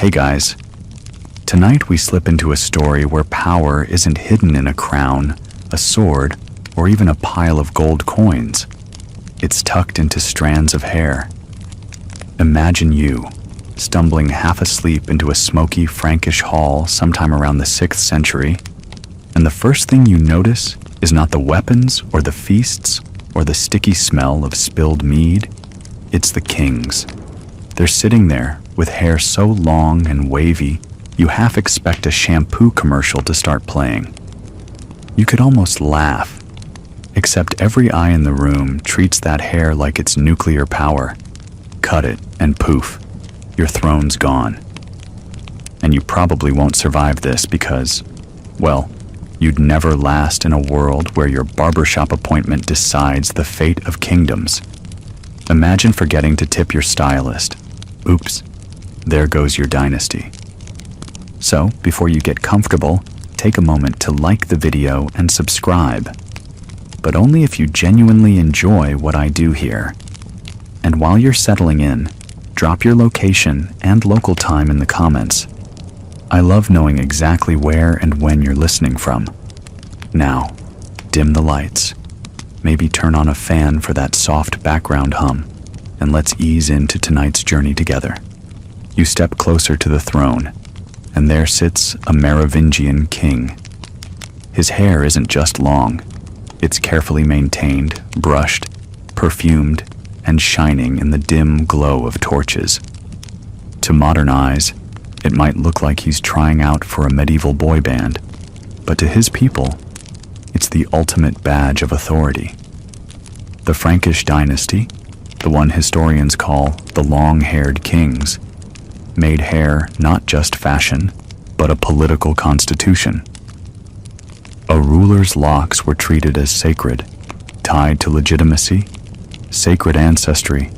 Hey guys, tonight we slip into a story where power isn't hidden in a crown, a sword, or even a pile of gold coins. It's tucked into strands of hair. Imagine you, stumbling half asleep into a smoky Frankish hall sometime around the 6th century, and the first thing you notice is not the weapons or the feasts or the sticky smell of spilled mead. It's the kings. They're sitting there with hair so long and wavy, you half expect a shampoo commercial to start playing. You could almost laugh, except every eye in the room treats that hair like it's nuclear power. Cut it, and poof, your throne's gone. And you probably won't survive this because, well, you'd never last in a world where your barbershop appointment decides the fate of kingdoms. Imagine forgetting to tip your stylist. Oops, there goes your dynasty. So, before you get comfortable, take a moment to like the video and subscribe. But only if you genuinely enjoy what I do here. And while you're settling in, drop your location and local time in the comments. I love knowing exactly where and when you're listening from. Now, dim the lights. Maybe turn on a fan for that soft background hum, and let's ease into tonight's journey together. You step closer to the throne, and there sits a Merovingian king. His hair isn't just long. It's carefully maintained, brushed, perfumed, and shining in the dim glow of torches. To modern eyes, it might look like he's trying out for a medieval boy band, but to his people, it's the ultimate badge of authority. The Frankish dynasty, the one historians call the long-haired kings, made hair not just fashion, but a political constitution. A ruler's locks were treated as sacred, tied to legitimacy, sacred ancestry,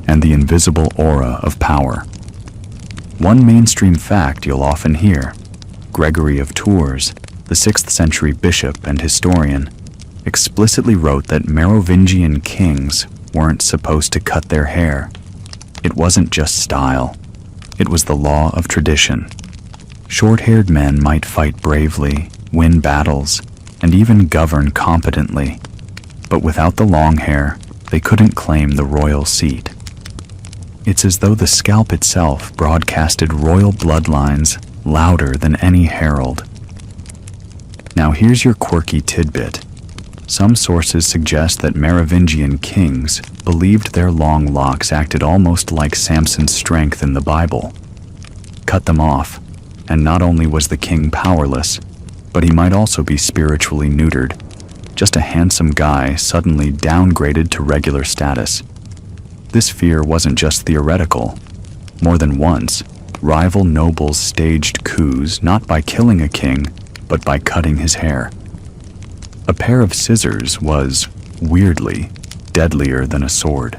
and the invisible aura of power. One mainstream fact you'll often hear: Gregory of Tours, the 6th century bishop and historian, explicitly wrote that Merovingian kings weren't supposed to cut their hair. It wasn't just style. It was the law of tradition. Short-haired men might fight bravely, win battles, and even govern competently, but without the long hair, they couldn't claim the royal seat. It's as though the scalp itself broadcasted royal bloodlines louder than any herald. Now here's your quirky tidbit. Some sources suggest that Merovingian kings believed their long locks acted almost like Samson's strength in the Bible. Cut them off, and not only was the king powerless, but he might also be spiritually neutered. Just a handsome guy suddenly downgraded to regular status. This fear wasn't just theoretical. More than once, rival nobles staged coups not by killing a king, but by cutting his hair. A pair of scissors was, weirdly, deadlier than a sword.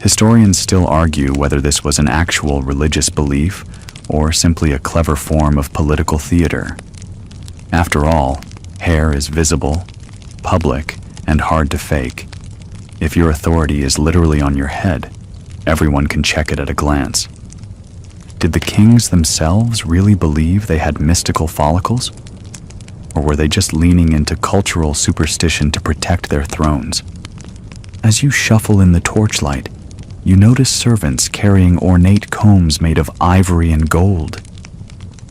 Historians still argue whether this was an actual religious belief or simply a clever form of political theater. After all, hair is visible, public, and hard to fake. If your authority is literally on your head, everyone can check it at a glance. Did the kings themselves really believe they had mystical follicles? Or were they just leaning into cultural superstition to protect their thrones? As you shuffle in the torchlight, you notice servants carrying ornate combs made of ivory and gold.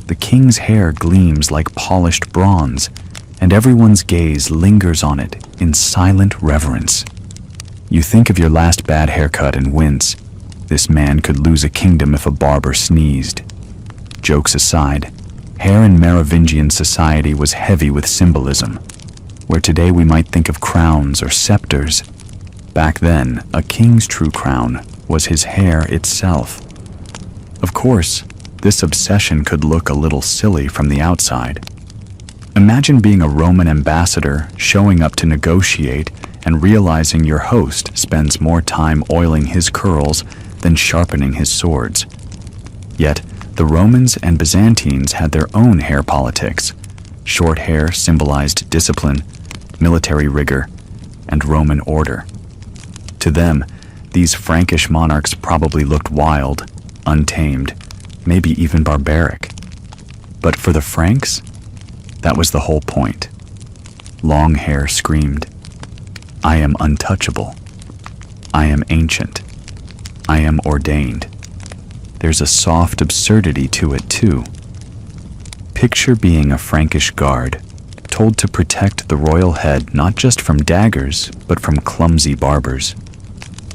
The king's hair gleams like polished bronze, and everyone's gaze lingers on it in silent reverence. You think of your last bad haircut and wince. This man could lose a kingdom if a barber sneezed. Jokes aside, hair in Merovingian society was heavy with symbolism. Where today we might think of crowns or scepters, back then, a king's true crown was his hair itself. Of course, this obsession could look a little silly from the outside. Imagine being a Roman ambassador showing up to negotiate and realizing your host spends more time oiling his curls than sharpening his swords. Yet, the Romans and Byzantines had their own hair politics. Short hair symbolized discipline, military rigor, and Roman order. To them, these Frankish monarchs probably looked wild, untamed, maybe even barbaric. But for the Franks, that was the whole point. Long hair screamed, "I am untouchable. I am ancient. I am ordained." There's a soft absurdity to it too. Picture being a Frankish guard, told to protect the royal head not just from daggers, but from clumsy barbers.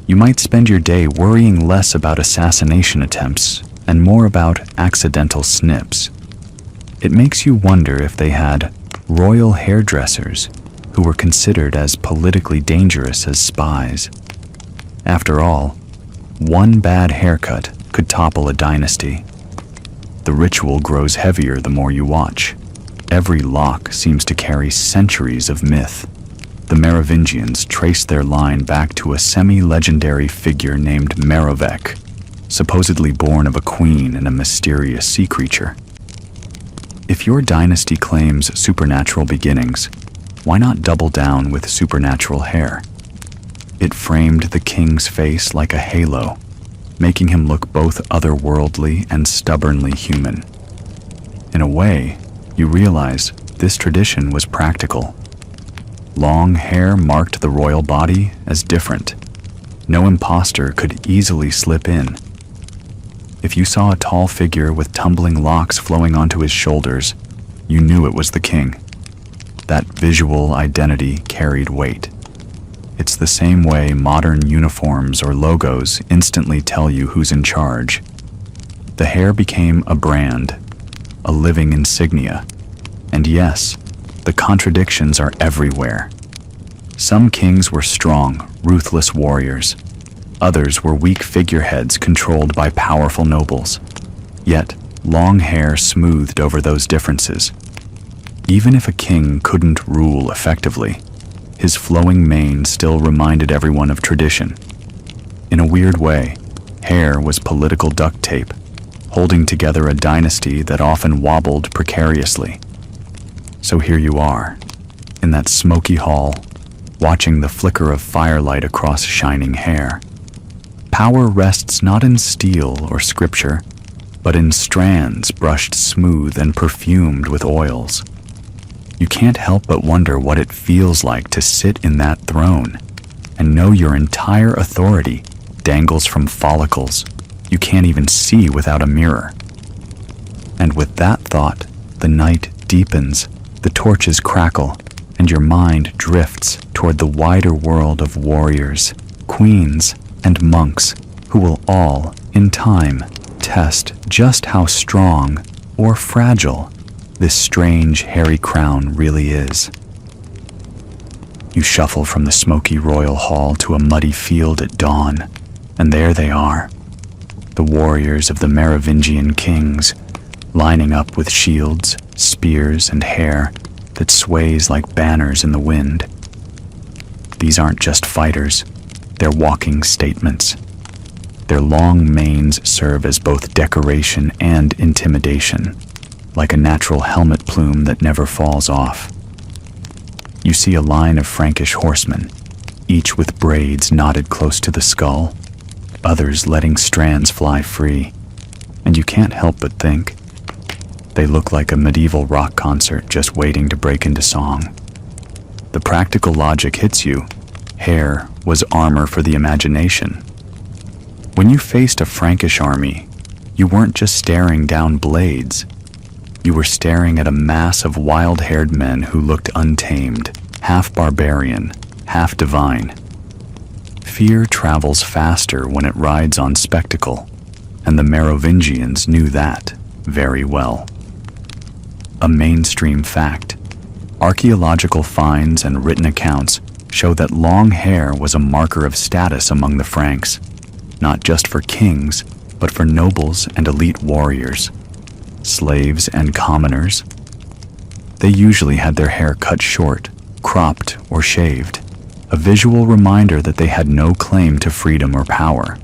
You might spend your day worrying less about assassination attempts and more about accidental snips. It makes you wonder if they had royal hairdressers who were considered as politically dangerous as spies. After all, one bad haircut could topple a dynasty. The ritual grows heavier the more you watch. Every lock seems to carry centuries of myth. The Merovingians trace their line back to a semi-legendary figure named Merovec, supposedly born of a queen and a mysterious sea creature. If your dynasty claims supernatural beginnings, why not double down with supernatural hair? It framed the king's face like a halo, making him look both otherworldly and stubbornly human. In a way, you realize this tradition was practical. Long hair marked the royal body as different. No imposter could easily slip in. If you saw a tall figure with tumbling locks flowing onto his shoulders, you knew it was the king. That visual identity carried weight. It's the same way modern uniforms or logos instantly tell you who's in charge. The hair became a brand, a living insignia. And yes, the contradictions are everywhere. Some kings were strong, ruthless warriors. Others were weak figureheads controlled by powerful nobles. Yet, long hair smoothed over those differences. Even if a king couldn't rule effectively, his flowing mane still reminded everyone of tradition. In a weird way, hair was political duct tape, holding together a dynasty that often wobbled precariously. So here you are, in that smoky hall, watching the flicker of firelight across shining hair. Power rests not in steel or scripture, but in strands brushed smooth and perfumed with oils. You can't help but wonder what it feels like to sit in that throne and know your entire authority dangles from follicles you can't even see without a mirror. And with that thought, the night deepens, the torches crackle, and your mind drifts toward the wider world of warriors, queens, and monks who will all, in time, test just how strong or fragile this strange hairy crown really is. You shuffle from the smoky royal hall to a muddy field at dawn, and there they are, the warriors of the Merovingian kings, lining up with shields, spears, and hair that sways like banners in the wind. These aren't just fighters, they're walking statements. Their long manes serve as both decoration and intimidation, like a natural helmet plume that never falls off. You see a line of Frankish horsemen, each with braids knotted close to the skull, others letting strands fly free, and you can't help but think, they look like a medieval rock concert just waiting to break into song. The practical logic hits you. Hair was armor for the imagination. When you faced a Frankish army, you weren't just staring down blades. You were staring at a mass of wild-haired men who looked untamed, half barbarian, half divine. Fear travels faster when it rides on spectacle, and the Merovingians knew that very well. A mainstream fact. Archaeological finds and written accounts show that long hair was a marker of status among the Franks, not just for kings, but for nobles and elite warriors. Slaves and commoners, they usually had their hair cut short, cropped, or shaved, a visual reminder that they had no claim to freedom or power.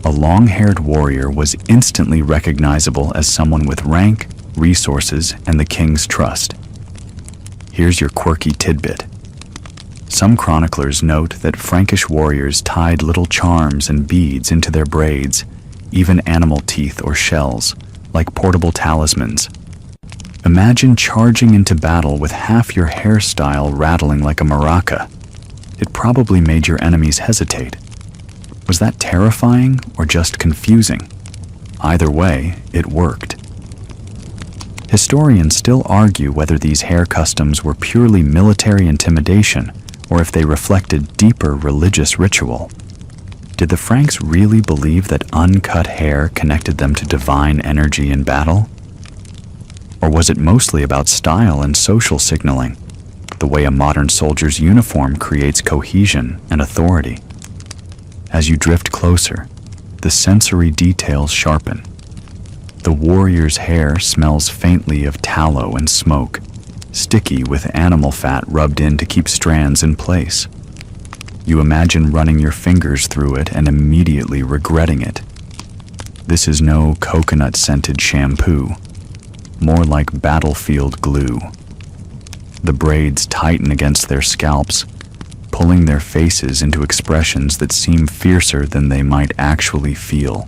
A long-haired warrior was instantly recognizable as someone with rank, resources, and the king's trust. Here's your quirky tidbit. Some chroniclers note that Frankish warriors tied little charms and beads into their braids, even animal teeth or shells, like portable talismans. Imagine charging into battle with half your hairstyle rattling like a maraca. It probably made your enemies hesitate. Was that terrifying or just confusing? Either way, it worked. Historians still argue whether these hair customs were purely military intimidation or if they reflected deeper religious ritual. Did the Franks really believe that uncut hair connected them to divine energy in battle? Or was it mostly about style and social signaling, the way a modern soldier's uniform creates cohesion and authority? As you drift closer, the sensory details sharpen. The warrior's hair smells faintly of tallow and smoke, sticky with animal fat rubbed in to keep strands in place. You imagine running your fingers through it and immediately regretting it. This is no coconut-scented shampoo, more like battlefield glue. The braids tighten against their scalps, pulling their faces into expressions that seem fiercer than they might actually feel.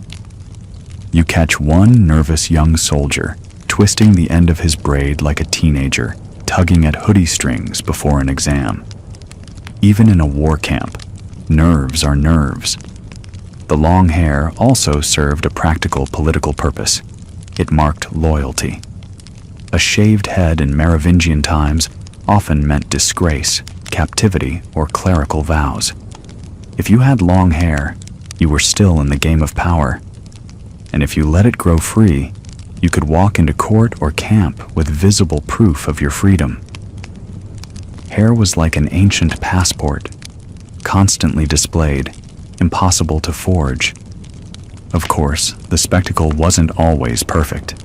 You catch one nervous young soldier, twisting the end of his braid like a teenager, tugging at hoodie strings before an exam. Even in a war camp, nerves are nerves. The long hair also served a practical political purpose. It marked loyalty. A shaved head in Merovingian times often meant disgrace, captivity, or clerical vows. If you had long hair, you were still in the game of power. And if you let it grow free, you could walk into court or camp with visible proof of your freedom. Hair was like an ancient passport, constantly displayed, impossible to forge. Of course, the spectacle wasn't always perfect.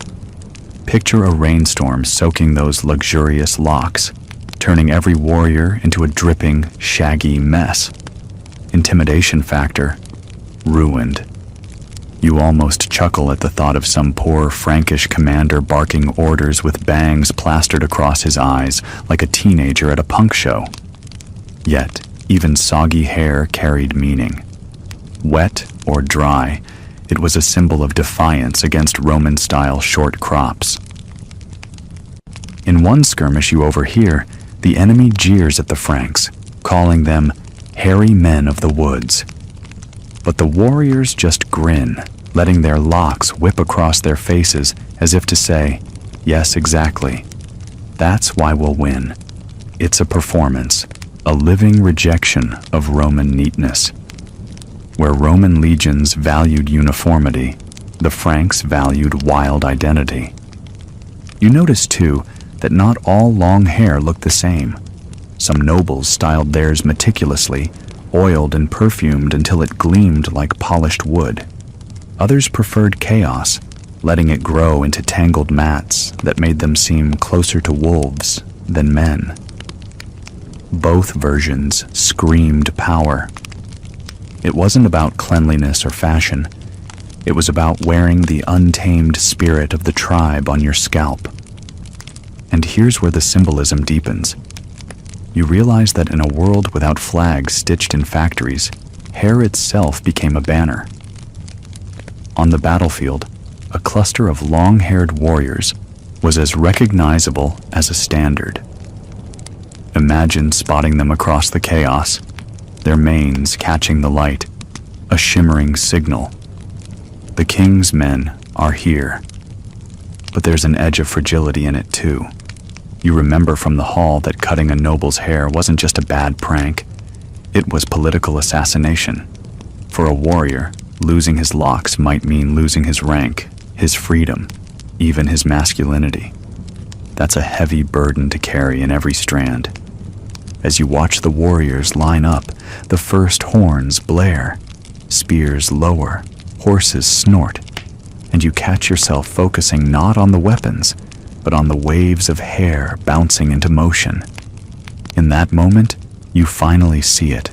Picture a rainstorm soaking those luxurious locks, turning every warrior into a dripping, shaggy mess. Intimidation factor, ruined. You almost chuckle at the thought of some poor Frankish commander barking orders with bangs plastered across his eyes like a teenager at a punk show. Yet, even soggy hair carried meaning. Wet or dry, it was a symbol of defiance against Roman-style short crops. In one skirmish you overhear, the enemy jeers at the Franks, calling them hairy men of the woods. But the warriors just grin, letting their locks whip across their faces as if to say, yes, exactly. That's why we'll win. It's a performance, a living rejection of Roman neatness. Where Roman legions valued uniformity, the Franks valued wild identity. You notice, too, that not all long hair looked the same. Some nobles styled theirs meticulously, oiled and perfumed until it gleamed like polished wood. Others preferred chaos, letting it grow into tangled mats that made them seem closer to wolves than men. Both versions screamed power. It wasn't about cleanliness or fashion. It was about wearing the untamed spirit of the tribe on your scalp. And here's where the symbolism deepens. You realize that in a world without flags stitched in factories, hair itself became a banner. On the battlefield, a cluster of long-haired warriors was as recognizable as a standard. Imagine spotting them across the chaos, their manes catching the light, a shimmering signal. The king's men are here. But there's an edge of fragility in it too. You remember from the hall that cutting a noble's hair wasn't just a bad prank. It was political assassination. For a warrior, losing his locks might mean losing his rank, his freedom, even his masculinity. That's a heavy burden to carry in every strand. As you watch the warriors line up, the first horns blare, spears lower, horses snort, and you catch yourself focusing not on the weapons, but on the waves of hair bouncing into motion. In that moment, you finally see it.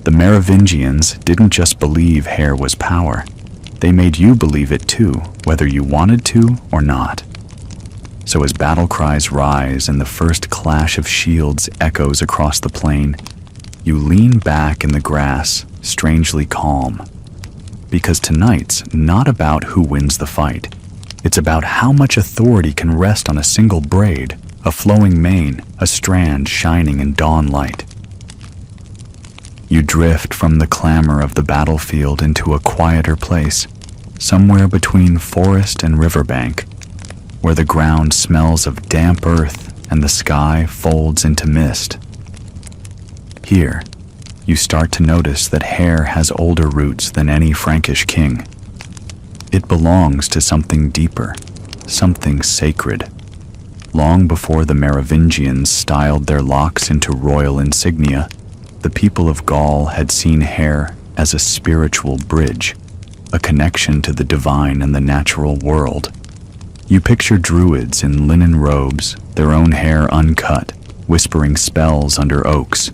The Merovingians didn't just believe hair was power. They made you believe it too, whether you wanted to or not. So as battle cries rise and the first clash of shields echoes across the plain, you lean back in the grass, strangely calm. because tonight's not about who wins the fight. It's about how much authority can rest on a single braid, a flowing mane, a strand shining in dawn light. You drift from the clamor of the battlefield into a quieter place, somewhere between forest and riverbank, where the ground smells of damp earth and the sky folds into mist. Here, you start to notice that hair has older roots than any Frankish king. It belongs to something deeper, something sacred. Long before the Merovingians styled their locks into royal insignia, the people of Gaul had seen hair as a spiritual bridge, a connection to the divine and the natural world. You picture druids in linen robes, their own hair uncut, whispering spells under oaks.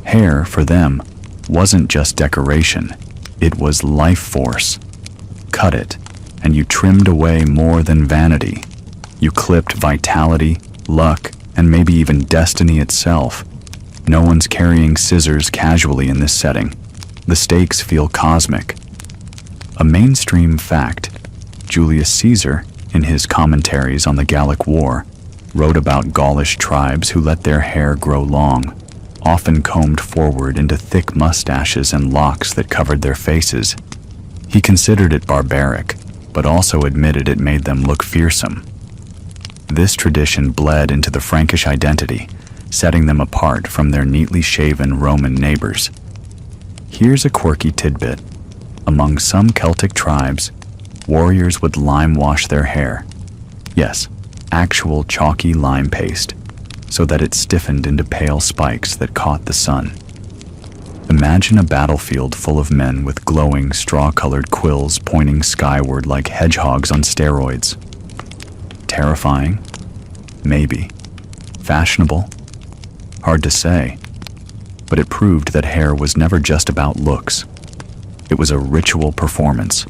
Hair, for them, wasn't just decoration, it was life force. Cut it, and you trimmed away more than vanity. You clipped vitality, luck, and maybe even destiny itself. No one's carrying scissors casually in this setting. The stakes feel cosmic. A mainstream fact, Julius Caesar, in his commentaries on the Gallic War, wrote about Gaulish tribes who let their hair grow long, often combed forward into thick mustaches and locks that covered their faces. He considered it barbaric, but also admitted it made them look fearsome. This tradition bled into the Frankish identity, setting them apart from their neatly shaven Roman neighbors. Here's a quirky tidbit. Among some Celtic tribes, warriors would lime wash their hair. Yes, actual chalky lime paste, so that it stiffened into pale spikes that caught the sun. Imagine a battlefield full of men with glowing, straw-colored quills pointing skyward like hedgehogs on steroids. Terrifying? Maybe. Fashionable? Hard to say. But it proved that hair was never just about looks. It was a ritual performance,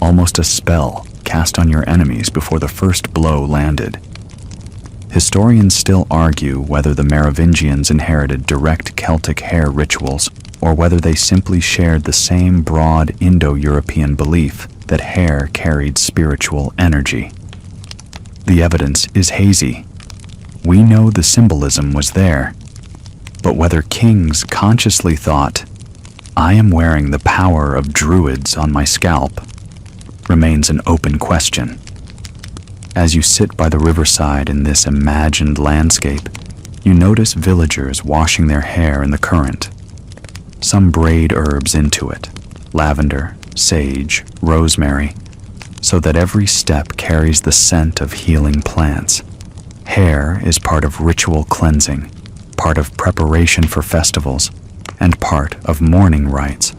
almost a spell cast on your enemies before the first blow landed. Historians still argue whether the Merovingians inherited direct Celtic hair rituals or whether they simply shared the same broad Indo-European belief that hair carried spiritual energy. The evidence is hazy. We know the symbolism was there, but whether kings consciously thought, "I am wearing the power of druids on my scalp," remains an open question. As you sit by the riverside in this imagined landscape, you notice villagers washing their hair in the current. Some braid herbs into it, lavender, sage, rosemary, so that every step carries the scent of healing plants. Hair is part of ritual cleansing, part of preparation for festivals, and part of mourning rites.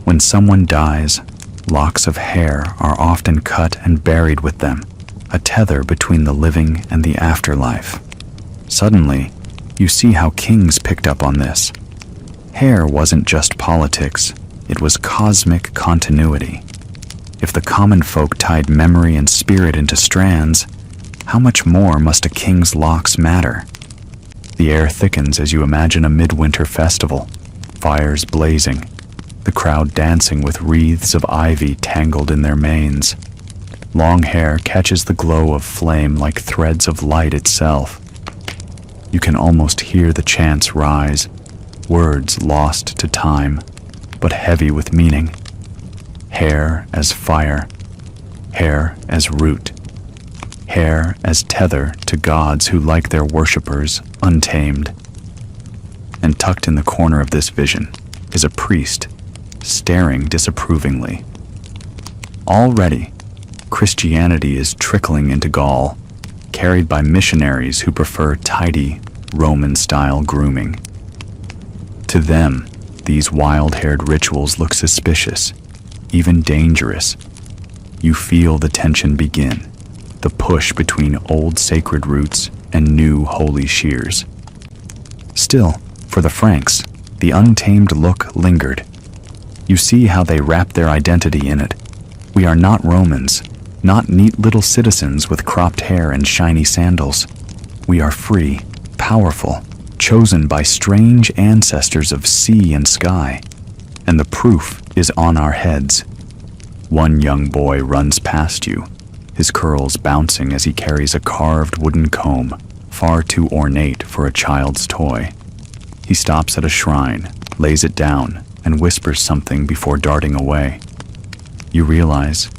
When someone dies, locks of hair are often cut and buried with them, a tether between the living and the afterlife. Suddenly, you see how kings picked up on this. Hair wasn't just politics, it was cosmic continuity. If the common folk tied memory and spirit into strands, how much more must a king's locks matter? The air thickens as you imagine a midwinter festival, fires blazing, the crowd dancing with wreaths of ivy tangled in their manes. Long hair catches the glow of flame like threads of light itself. You can almost hear the chants rise, words lost to time, but heavy with meaning. Hair as fire, hair as root, hair as tether to gods who like their worshippers untamed. And tucked in the corner of this vision is a priest, staring disapprovingly. Already, Christianity is trickling into Gaul, carried by missionaries who prefer tidy, Roman-style grooming. To them, these wild-haired rituals look suspicious, even dangerous. You feel the tension begin, the push between old sacred roots and new holy shears. Still, for the Franks, the untamed look lingered. You see how they wrap their identity in it. We are not Romans, not neat little citizens with cropped hair and shiny sandals. We are free, powerful, chosen by strange ancestors of sea and sky. And the proof is on our heads. One young boy runs past you, his curls bouncing as he carries a carved wooden comb, far too ornate for a child's toy. He stops at a shrine, lays it down, and whispers something before darting away. You realize,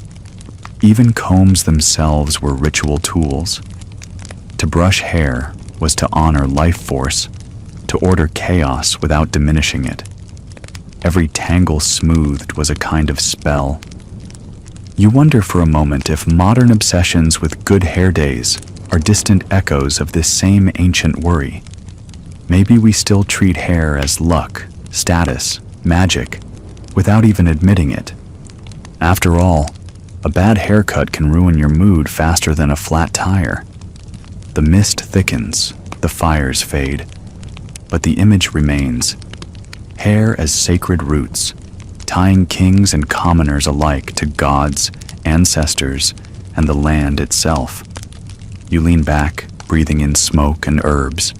even combs themselves were ritual tools. To brush hair was to honor life force, to order chaos without diminishing it. Every tangle smoothed was a kind of spell. You wonder for a moment if modern obsessions with good hair days are distant echoes of this same ancient worry. Maybe we still treat hair as luck, status, magic, without even admitting it. After all, a bad haircut can ruin your mood faster than a flat tire. The mist thickens, the fires fade, but the image remains. Hair as sacred roots, tying kings and commoners alike to gods, ancestors, and the land itself. You lean back, breathing in smoke and herbs,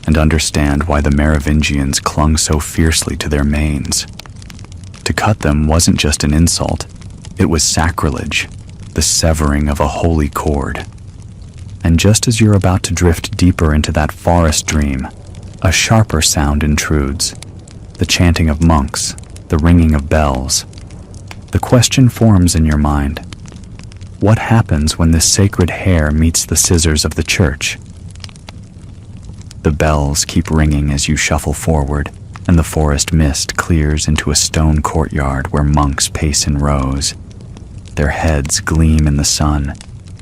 and understand why the Merovingians clung so fiercely to their manes. To cut them wasn't just an insult, it was sacrilege, the severing of a holy cord. And just as you're about to drift deeper into that forest dream, a sharper sound intrudes, the chanting of monks, the ringing of bells. The question forms in your mind: what happens when this sacred hair meets the scissors of the church? The bells keep ringing as you shuffle forward, and the forest mist clears into a stone courtyard where monks pace in rows. Their heads gleam in the sun,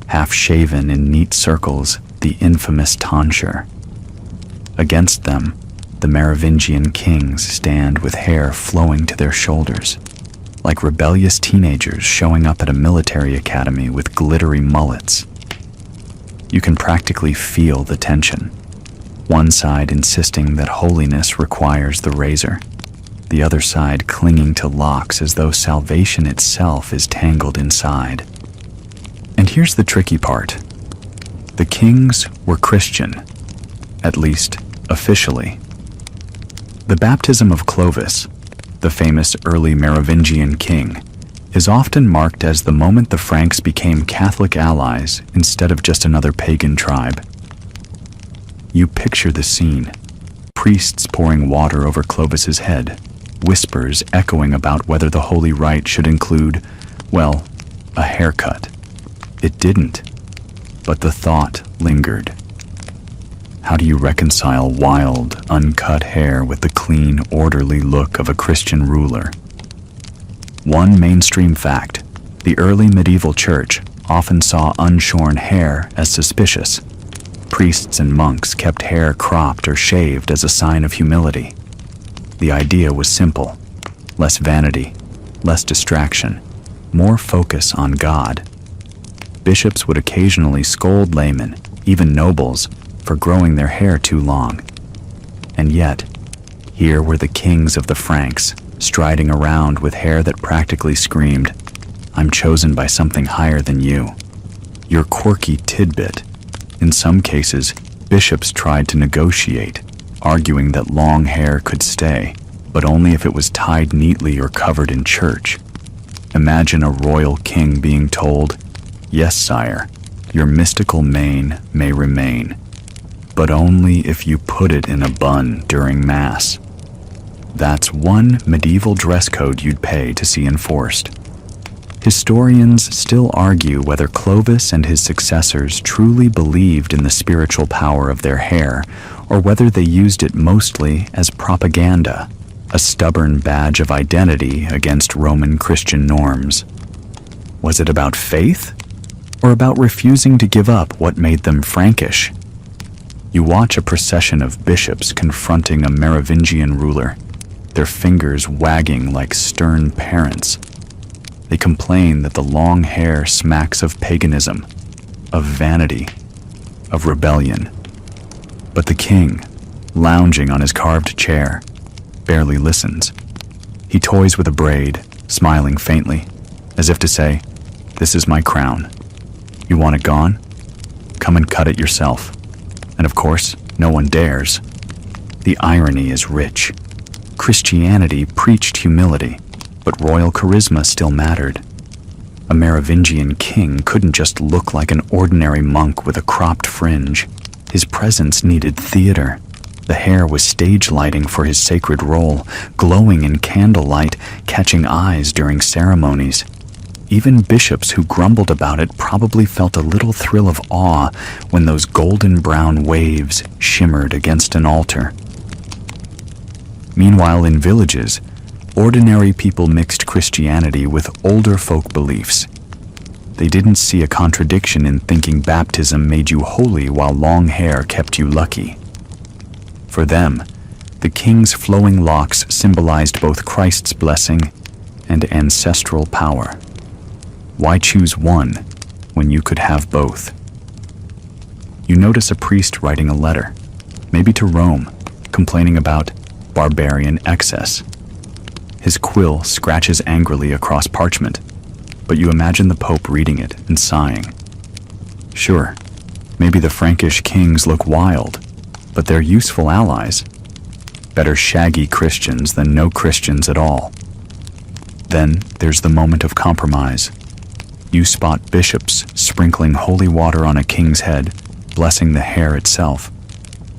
half-shaven in neat circles, the infamous tonsure. Against them, the Merovingian kings stand with hair flowing to their shoulders, like rebellious teenagers showing up at a military academy with glittery mullets. You can practically feel the tension. One side insisting that holiness requires the razor, the other side clinging to locks as though salvation itself is tangled inside. And here's the tricky part. The kings were Christian, at least officially. The baptism of Clovis, the famous early Merovingian king, is often marked as the moment the Franks became Catholic allies instead of just another pagan tribe. You picture the scene: priests pouring water over Clovis's head, whispers echoing about whether the holy rite should include, well, a haircut. It didn't, but the thought lingered. How do you reconcile wild, uncut hair with the clean, orderly look of a Christian ruler? One mainstream fact: the early medieval church often saw unshorn hair as suspicious. Priests and monks kept hair cropped or shaved as a sign of humility. The idea was simple: less vanity, less distraction, more focus on God. Bishops would occasionally scold laymen, even nobles, for growing their hair too long. And yet, here were the kings of the Franks, striding around with hair that practically screamed, "I'm chosen by something higher than you." Your quirky tidbit. In some cases, bishops tried to negotiate, arguing that long hair could stay, but only if it was tied neatly or covered in church. Imagine a royal king being told, "Yes, sire, your mystical mane may remain, but only if you put it in a bun during Mass." That's one medieval dress code you'd pay to see enforced. Historians still argue whether Clovis and his successors truly believed in the spiritual power of their hair, or whether they used it mostly as propaganda, a stubborn badge of identity against Roman Christian norms. Was it about faith, or about refusing to give up what made them Frankish? You watch a procession of bishops confronting a Merovingian ruler, their fingers wagging like stern parents. They complain that the long hair smacks of paganism, of vanity, of rebellion. But the king, lounging on his carved chair, barely listens. He toys with a braid, smiling faintly, as if to say, "This is my crown. You want it gone? Come and cut it yourself." And of course, no one dares. The irony is rich. Christianity preached humility, but royal charisma still mattered. A Merovingian king couldn't just look like an ordinary monk with a cropped fringe. His presence needed theater. The hair was stage lighting for his sacred role, glowing in candlelight, catching eyes during ceremonies. Even bishops who grumbled about it probably felt a little thrill of awe when those golden brown waves shimmered against an altar. Meanwhile, in villages, ordinary people mixed Christianity with older folk beliefs. They didn't see a contradiction in thinking baptism made you holy while long hair kept you lucky. For them, the king's flowing locks symbolized both Christ's blessing and ancestral power. Why choose one when you could have both? You notice a priest writing a letter, maybe to Rome, complaining about barbarian excess. His quill scratches angrily across parchment, but you imagine the Pope reading it and sighing. Sure, maybe the Frankish kings look wild, but they're useful allies. Better shaggy Christians than no Christians at all. Then there's the moment of compromise. You spot bishops sprinkling holy water on a king's head, blessing the hair itself.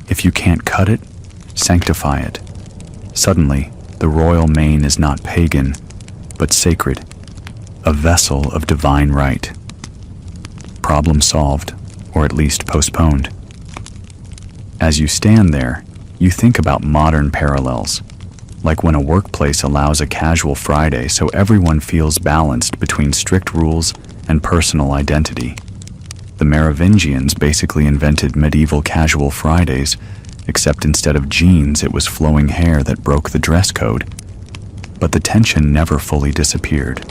If you can't cut it, sanctify it. Suddenly, the royal mane is not pagan, but sacred, a vessel of divine right. Problem solved, or at least postponed. As you stand there, you think about modern parallels, like when a workplace allows a casual Friday so everyone feels balanced between strict rules and personal identity. The Merovingians basically invented medieval casual Fridays, except instead of jeans, it was flowing hair that broke the dress code. But the tension never fully disappeared.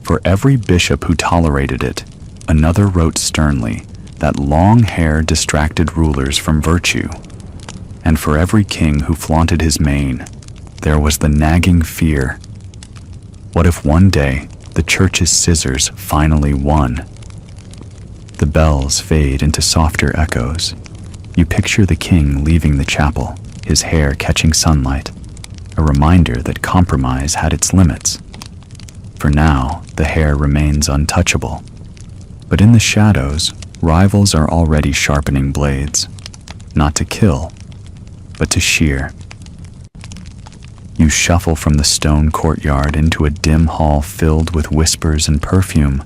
For every bishop who tolerated it, another wrote sternly that long hair distracted rulers from virtue. And for every king who flaunted his mane, there was the nagging fear. What if one day the church's scissors finally won? The bells fade into softer echoes. You picture the king leaving the chapel, his hair catching sunlight, a reminder that compromise had its limits. For now, the hair remains untouchable. But in the shadows, rivals are already sharpening blades, not to kill, but to shear. You shuffle from the stone courtyard into a dim hall filled with whispers and perfume.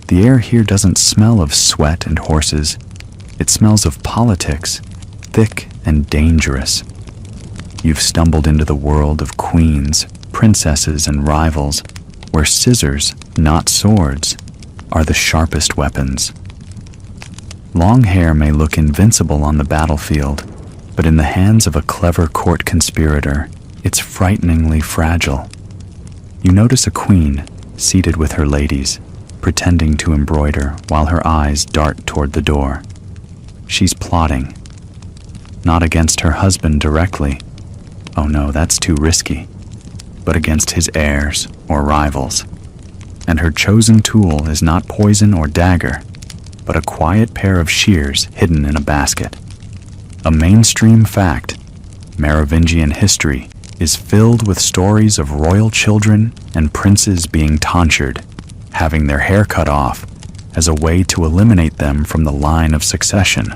The air here doesn't smell of sweat and horses. It smells of politics, thick and dangerous. You've stumbled into the world of queens, princesses, and rivals, where scissors, not swords, are the sharpest weapons. Long hair may look invincible on the battlefield, but in the hands of a clever court conspirator, it's frighteningly fragile. You notice a queen, seated with her ladies, pretending to embroider while her eyes dart toward the door. She's plotting. Not against her husband directly. Oh no, that's too risky. But against his heirs or rivals. And her chosen tool is not poison or dagger, but a quiet pair of shears hidden in a basket. A mainstream fact, Merovingian history is filled with stories of royal children and princes being tonsured, having their hair cut off as a way to eliminate them from the line of succession.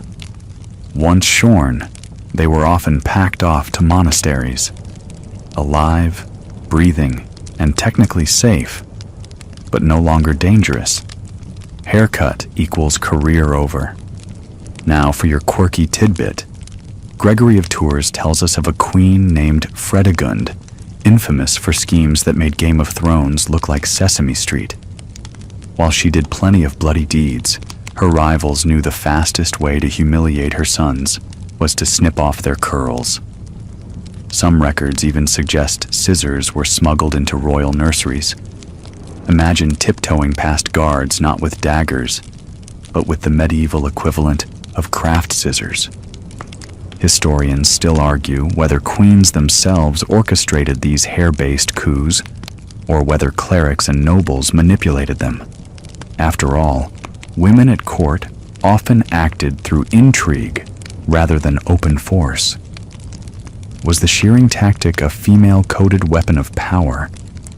Once shorn, they were often packed off to monasteries, alive, breathing, and technically safe, but no longer dangerous. Haircut equals career over. Now for your quirky tidbit. Gregory of Tours tells us of a queen named Fredegund, infamous for schemes that made Game of Thrones look like Sesame Street. While she did plenty of bloody deeds, her rivals knew the fastest way to humiliate her sons was to snip off their curls. Some records even suggest scissors were smuggled into royal nurseries. Imagine tiptoeing past guards not with daggers, but with the medieval equivalent of craft scissors. Historians still argue whether queens themselves orchestrated these hair-based coups, or whether clerics and nobles manipulated them. After all, women at court often acted through intrigue rather than open force. Was the shearing tactic a female-coded weapon of power,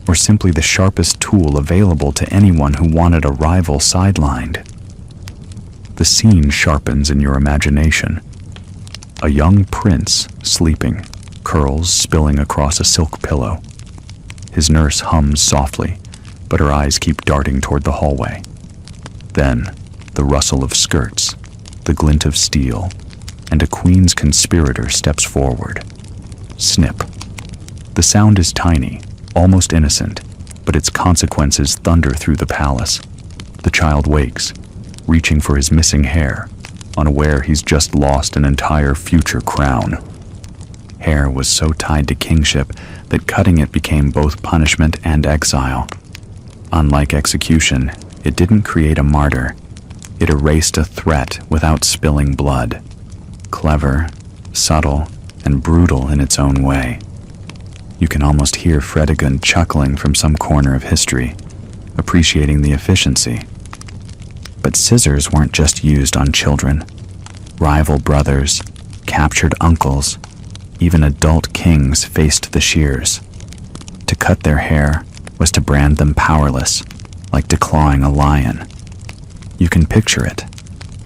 or simply the sharpest tool available to anyone who wanted a rival sidelined. The scene sharpens in your imagination. A young prince sleeping, curls spilling across a silk pillow. His nurse hums softly, but her eyes keep darting toward the hallway. Then, the rustle of skirts, the glint of steel, and a queen's conspirator steps forward. Snip. The sound is tiny, almost innocent, but its consequences thunder through the palace. The child wakes, reaching for his missing hair, unaware he's just lost an entire future crown. Hair was so tied to kingship that cutting it became both punishment and exile. Unlike execution, it didn't create a martyr. It erased a threat without spilling blood. Clever, subtle, and brutal in its own way. You can almost hear Fredegund chuckling from some corner of history, appreciating the efficiency. But scissors weren't just used on children. Rival brothers, captured uncles, even adult kings faced the shears. To cut their hair was to brand them powerless, like declawing a lion. You can picture it,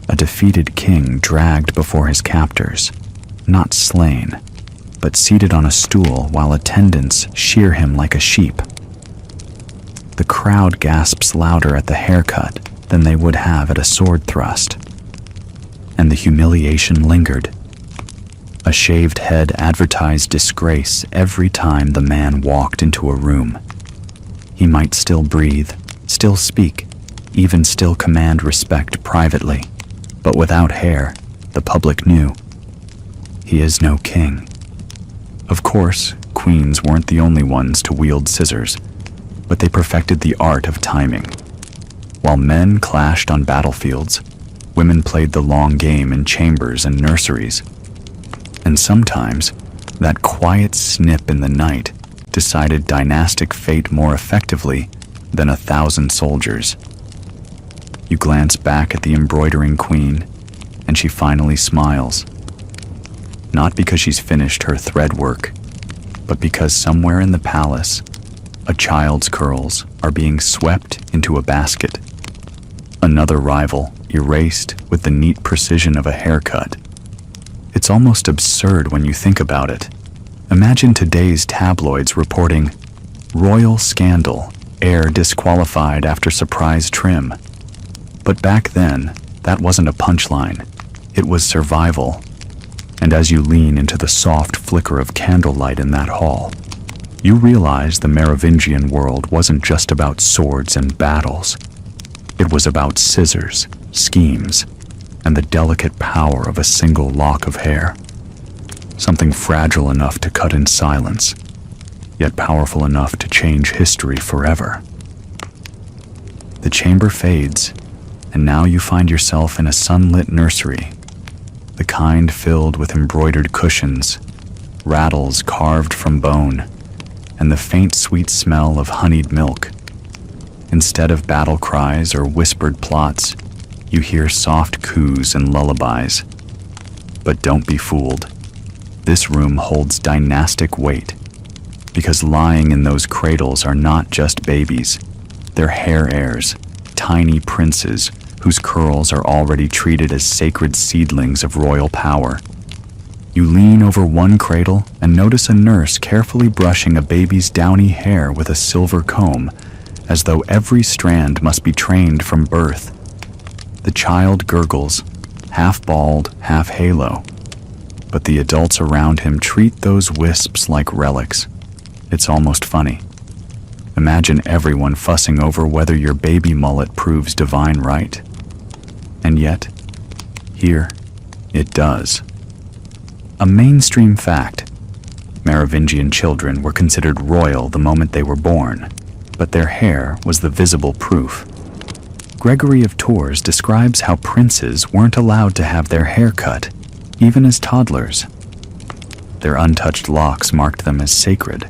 a defeated king dragged before his captors, not slain, but seated on a stool while attendants shear him like a sheep. The crowd gasps louder at the haircut than they would have at a sword thrust. And the humiliation lingered. A shaved head advertised disgrace every time the man walked into a room. He might still breathe, still speak, even still command respect privately, but without hair, the public knew. He is no king. Of course, queens weren't the only ones to wield scissors, but they perfected the art of timing. While men clashed on battlefields, women played the long game in chambers and nurseries. And sometimes, that quiet snip in the night decided dynastic fate more effectively than 1,000 soldiers. You glance back at the embroidering queen, and she finally smiles. Not because she's finished her thread work, but because somewhere in the palace, a child's curls are being swept into a basket. Another rival erased with the neat precision of a haircut. It's almost absurd when you think about it. Imagine today's tabloids reporting, "Royal scandal, heir disqualified after surprise trim." But back then, that wasn't a punchline. It was survival. And as you lean into the soft flicker of candlelight in that hall, you realize the Merovingian world wasn't just about swords and battles. It was about scissors, schemes, and the delicate power of a single lock of hair. Something fragile enough to cut in silence, yet powerful enough to change history forever. The chamber fades, and now you find yourself in a sunlit nursery, the kind filled with embroidered cushions, rattles carved from bone, and the faint sweet smell of honeyed milk. Instead of battle cries or whispered plots, you hear soft coos and lullabies. But don't be fooled. This room holds dynastic weight, because lying in those cradles are not just babies. They're hair heirs, tiny princes whose curls are already treated as sacred seedlings of royal power. You lean over one cradle and notice a nurse carefully brushing a baby's downy hair with a silver comb, as though every strand must be trained from birth. The child gurgles, half bald, half halo, but the adults around him treat those wisps like relics. It's almost funny. Imagine everyone fussing over whether your baby mullet proves divine right. And yet, here, it does. A mainstream fact. Merovingian children were considered royal the moment they were born, but their hair was the visible proof. Gregory of Tours describes how princes weren't allowed to have their hair cut, even as toddlers. Their untouched locks marked them as sacred,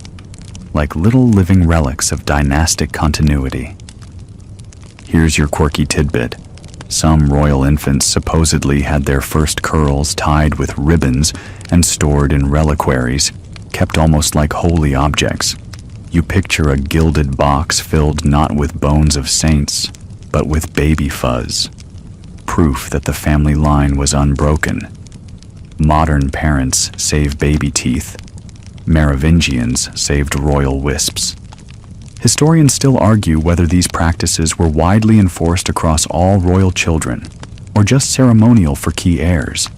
like little living relics of dynastic continuity. Here's your quirky tidbit. Some royal infants supposedly had their first curls tied with ribbons and stored in reliquaries, kept almost like holy objects. You picture a gilded box filled not with bones of saints, but with baby fuzz, proof that the family line was unbroken. Modern parents save baby teeth. Merovingians saved royal wisps. Historians still argue whether these practices were widely enforced across all royal children, or just ceremonial for key heirs.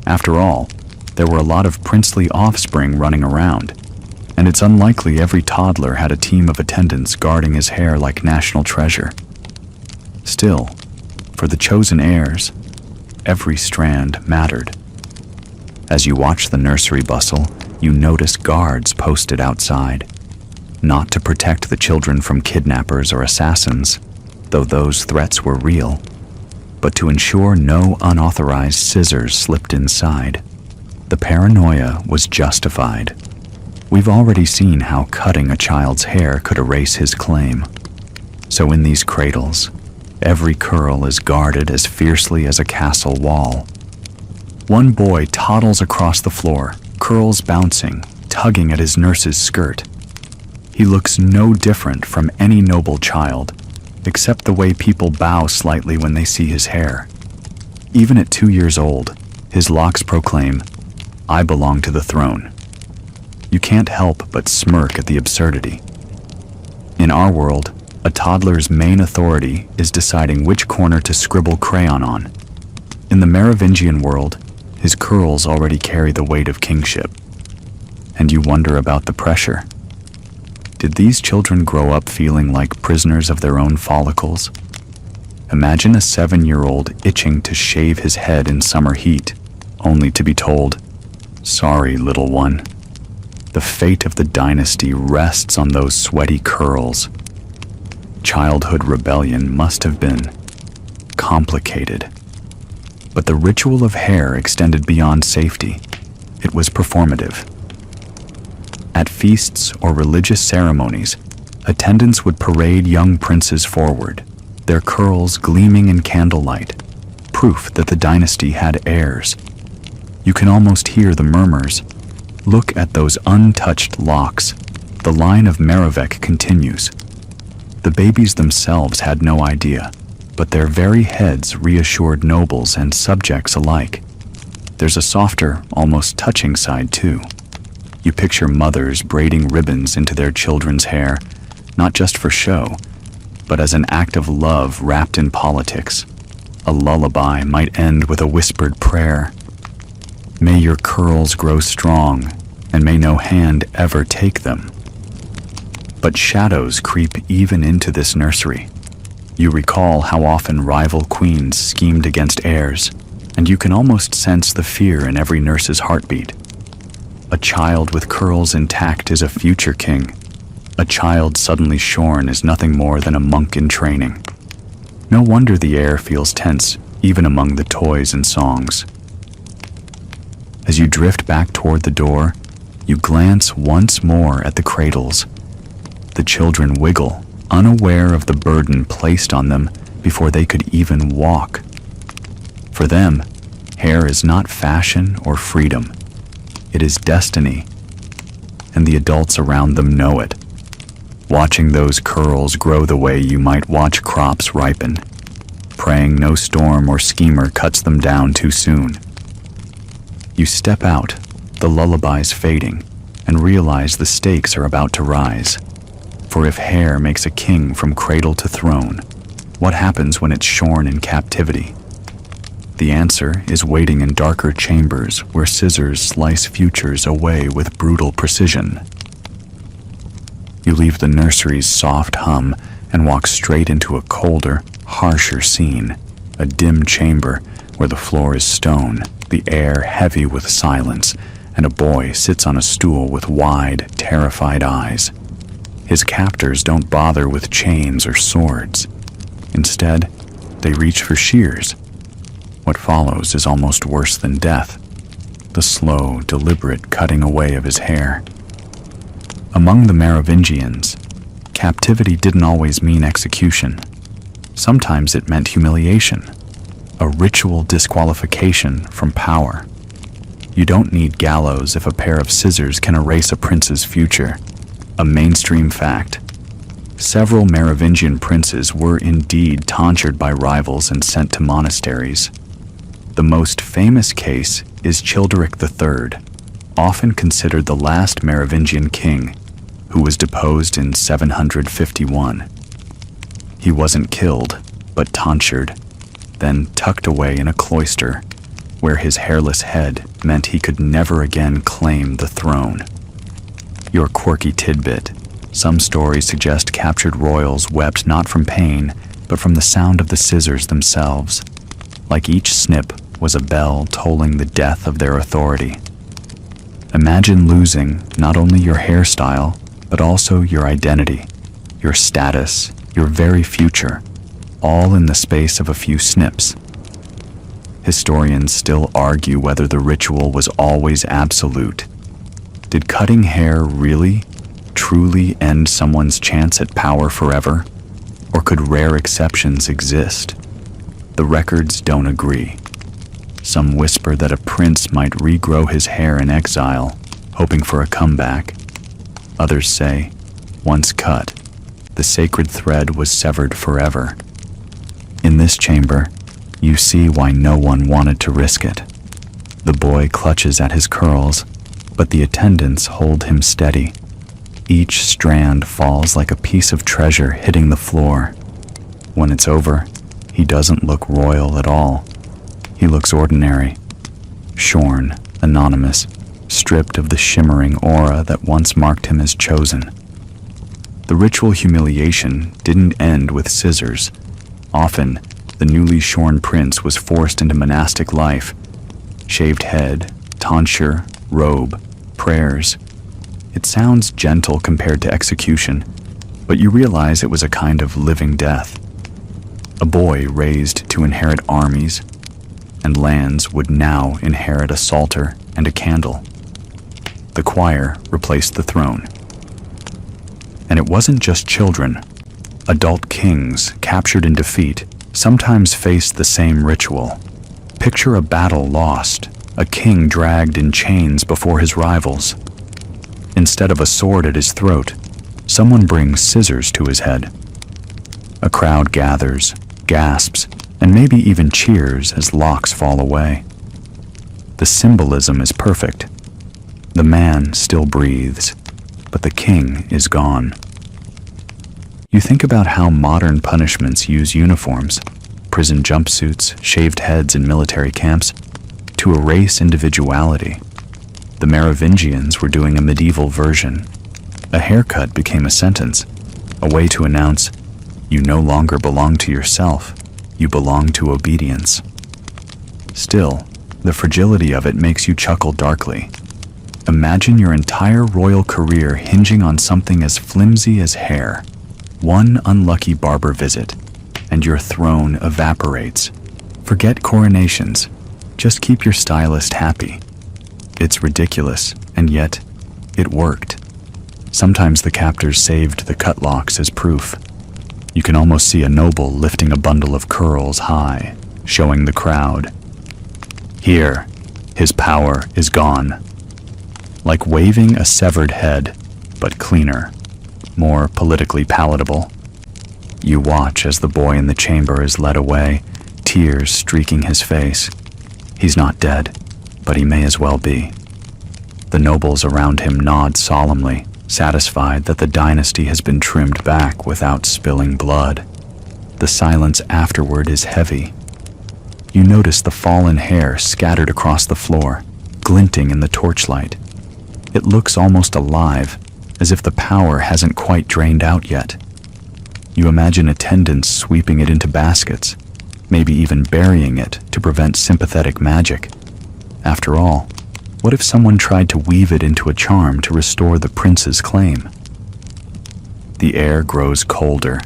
After all, there were a lot of princely offspring running around, and it's unlikely every toddler had a team of attendants guarding his hair like national treasure. Still, for the chosen heirs, every strand mattered. As you watch the nursery bustle, you notice guards posted outside, not to protect the children from kidnappers or assassins, though those threats were real, but to ensure no unauthorized scissors slipped inside. The paranoia was justified. We've already seen how cutting a child's hair could erase his claim. So in these cradles, every curl is guarded as fiercely as a castle wall. One boy toddles across the floor, curls bouncing, tugging at his nurse's skirt. He looks no different from any noble child, except the way people bow slightly when they see his hair. Even at 2 years old, his locks proclaim, "I belong to the throne." You can't help but smirk at the absurdity. In our world, a toddler's main authority is deciding which corner to scribble crayon on. In the Merovingian world, his curls already carry the weight of kingship. And you wonder about the pressure. Did these children grow up feeling like prisoners of their own follicles? Imagine a 7-year-old itching to shave his head in summer heat, only to be told, "Sorry, little one." The fate of the dynasty rests on those sweaty curls. Childhood rebellion must have been complicated. But the ritual of hair extended beyond safety. It was performative. At feasts or religious ceremonies, attendants would parade young princes forward, their curls gleaming in candlelight, proof that the dynasty had heirs. You can almost hear the murmurs. Look at those untouched locks. The line of Merovec continues. The babies themselves had no idea, but their very heads reassured nobles and subjects alike. There's a softer, almost touching side too. You picture mothers braiding ribbons into their children's hair, not just for show, but as an act of love wrapped in politics. A lullaby might end with a whispered prayer. May your curls grow strong, and may no hand ever take them. But shadows creep even into this nursery. You recall how often rival queens schemed against heirs, and you can almost sense the fear in every nurse's heartbeat. A child with curls intact is a future king. A child suddenly shorn is nothing more than a monk in training. No wonder the air feels tense, even among the toys and songs. As you drift back toward the door, you glance once more at the cradles. The children wiggle, unaware of the burden placed on them before they could even walk. For them, hair is not fashion or freedom. It is destiny, and the adults around them know it. Watching those curls grow the way you might watch crops ripen, praying no storm or schemer cuts them down too soon. You step out, the lullabies fading, and realize the stakes are about to rise. For if hair makes a king from cradle to throne, what happens when it's shorn in captivity? The answer is waiting in darker chambers where scissors slice futures away with brutal precision. You leave the nursery's soft hum and walk straight into a colder, harsher scene, a dim chamber where the floor is stone, the air heavy with silence, and a boy sits on a stool with wide, terrified eyes. His captors don't bother with chains or swords. Instead, they reach for shears. What follows is almost worse than death, the slow, deliberate cutting away of his hair. Among the Merovingians, captivity didn't always mean execution. Sometimes it meant humiliation, a ritual disqualification from power. You don't need gallows if a pair of scissors can erase a prince's future. A mainstream fact. Several Merovingian princes were indeed tonsured by rivals and sent to monasteries. The most famous case is Childeric III, often considered the last Merovingian king, who was deposed in 751. He wasn't killed, but tonsured, then tucked away in a cloister, where his hairless head meant he could never again claim the throne. Your quirky tidbit. Some stories suggest captured royals wept not from pain, but from the sound of the scissors themselves. Like each snip was a bell tolling the death of their authority. Imagine losing not only your hairstyle, but also your identity, your status, your very future, all in the space of a few snips. Historians still argue whether the ritual was always absolute. Did cutting hair really, truly end someone's chance at power forever? Or could rare exceptions exist? The records don't agree. Some whisper that a prince might regrow his hair in exile, hoping for a comeback. Others say, once cut, the sacred thread was severed forever. In this chamber, you see why no one wanted to risk it. The boy clutches at his curls, but the attendants hold him steady. Each strand falls like a piece of treasure hitting the floor. When it's over, he doesn't look royal at all. He looks ordinary, shorn, anonymous, stripped of the shimmering aura that once marked him as chosen. The ritual humiliation didn't end with scissors. Often, the newly shorn prince was forced into monastic life. Shaved head, tonsure, robe, prayers. It sounds gentle compared to execution, but you realize it was a kind of living death. A boy raised to inherit armies, and lands would now inherit a psalter and a candle. The choir replaced the throne. And it wasn't just children. Adult kings, captured in defeat, sometimes faced the same ritual. Picture a battle lost, a king dragged in chains before his rivals. Instead of a sword at his throat, someone brings scissors to his head. A crowd gathers, gasps, and maybe even cheers as locks fall away. The symbolism is perfect. The man still breathes, but the king is gone. You think about how modern punishments use uniforms, prison jumpsuits, shaved heads in military camps, to erase individuality. The Merovingians were doing a medieval version. A haircut became a sentence, a way to announce, you no longer belong to yourself, you belong to obedience. Still, the fragility of it makes you chuckle darkly. Imagine your entire royal career hinging on something as flimsy as hair. One unlucky barber visit, and your throne evaporates. Forget coronations. Just keep your stylist happy. It's ridiculous, and yet, it worked. Sometimes the captors saved the cut locks as proof. You can almost see a noble lifting a bundle of curls high, showing the crowd. Here, his power is gone. Like waving a severed head, but cleaner, more politically palatable. You watch as the boy in the chamber is led away, tears streaking his face. He's not dead, but he may as well be. The nobles around him nod solemnly, satisfied that the dynasty has been trimmed back without spilling blood. The silence afterward is heavy. You notice the fallen hair scattered across the floor, glinting in the torchlight. It looks almost alive, as if the power hasn't quite drained out yet. You imagine attendants sweeping it into baskets, maybe even burying it to prevent sympathetic magic. After all, what if someone tried to weave it into a charm to restore the prince's claim? The air grows colder,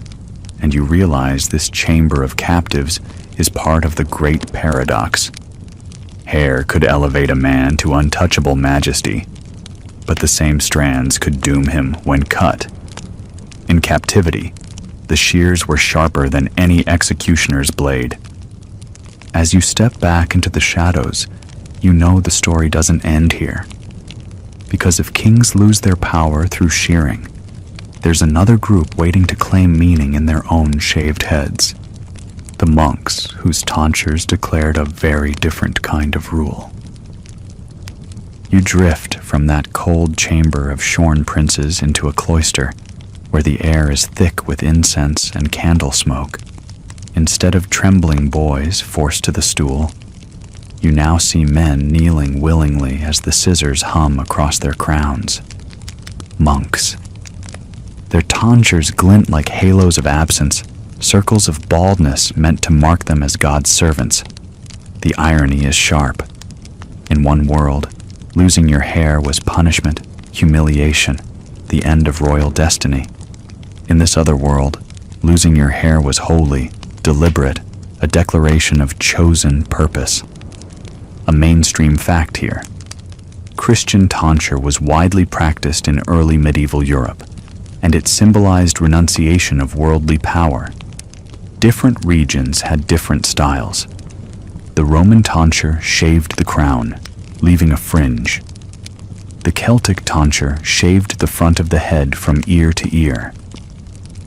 and you realize this chamber of captives is part of the great paradox. Hair could elevate a man to untouchable majesty, but the same strands could doom him when cut. In captivity, the shears were sharper than any executioner's blade. As you step back into the shadows, you know the story doesn't end here. Because if kings lose their power through shearing, there's another group waiting to claim meaning in their own shaved heads. The monks, whose tonsures declared a very different kind of rule. You drift from that cold chamber of shorn princes into a cloister, where the air is thick with incense and candle smoke. Instead of trembling boys forced to the stool, you now see men kneeling willingly as the scissors hum across their crowns. Monks. Their tonsures glint like halos of absence, circles of baldness meant to mark them as God's servants. The irony is sharp. In one world, losing your hair was punishment, humiliation, the end of royal destiny. In this other world, losing your hair was holy, deliberate, a declaration of chosen purpose. A mainstream fact here. Christian tonsure was widely practiced in early medieval Europe, and it symbolized renunciation of worldly power. Different regions had different styles. The Roman tonsure shaved the crown, leaving a fringe. The Celtic tonsure shaved the front of the head from ear to ear.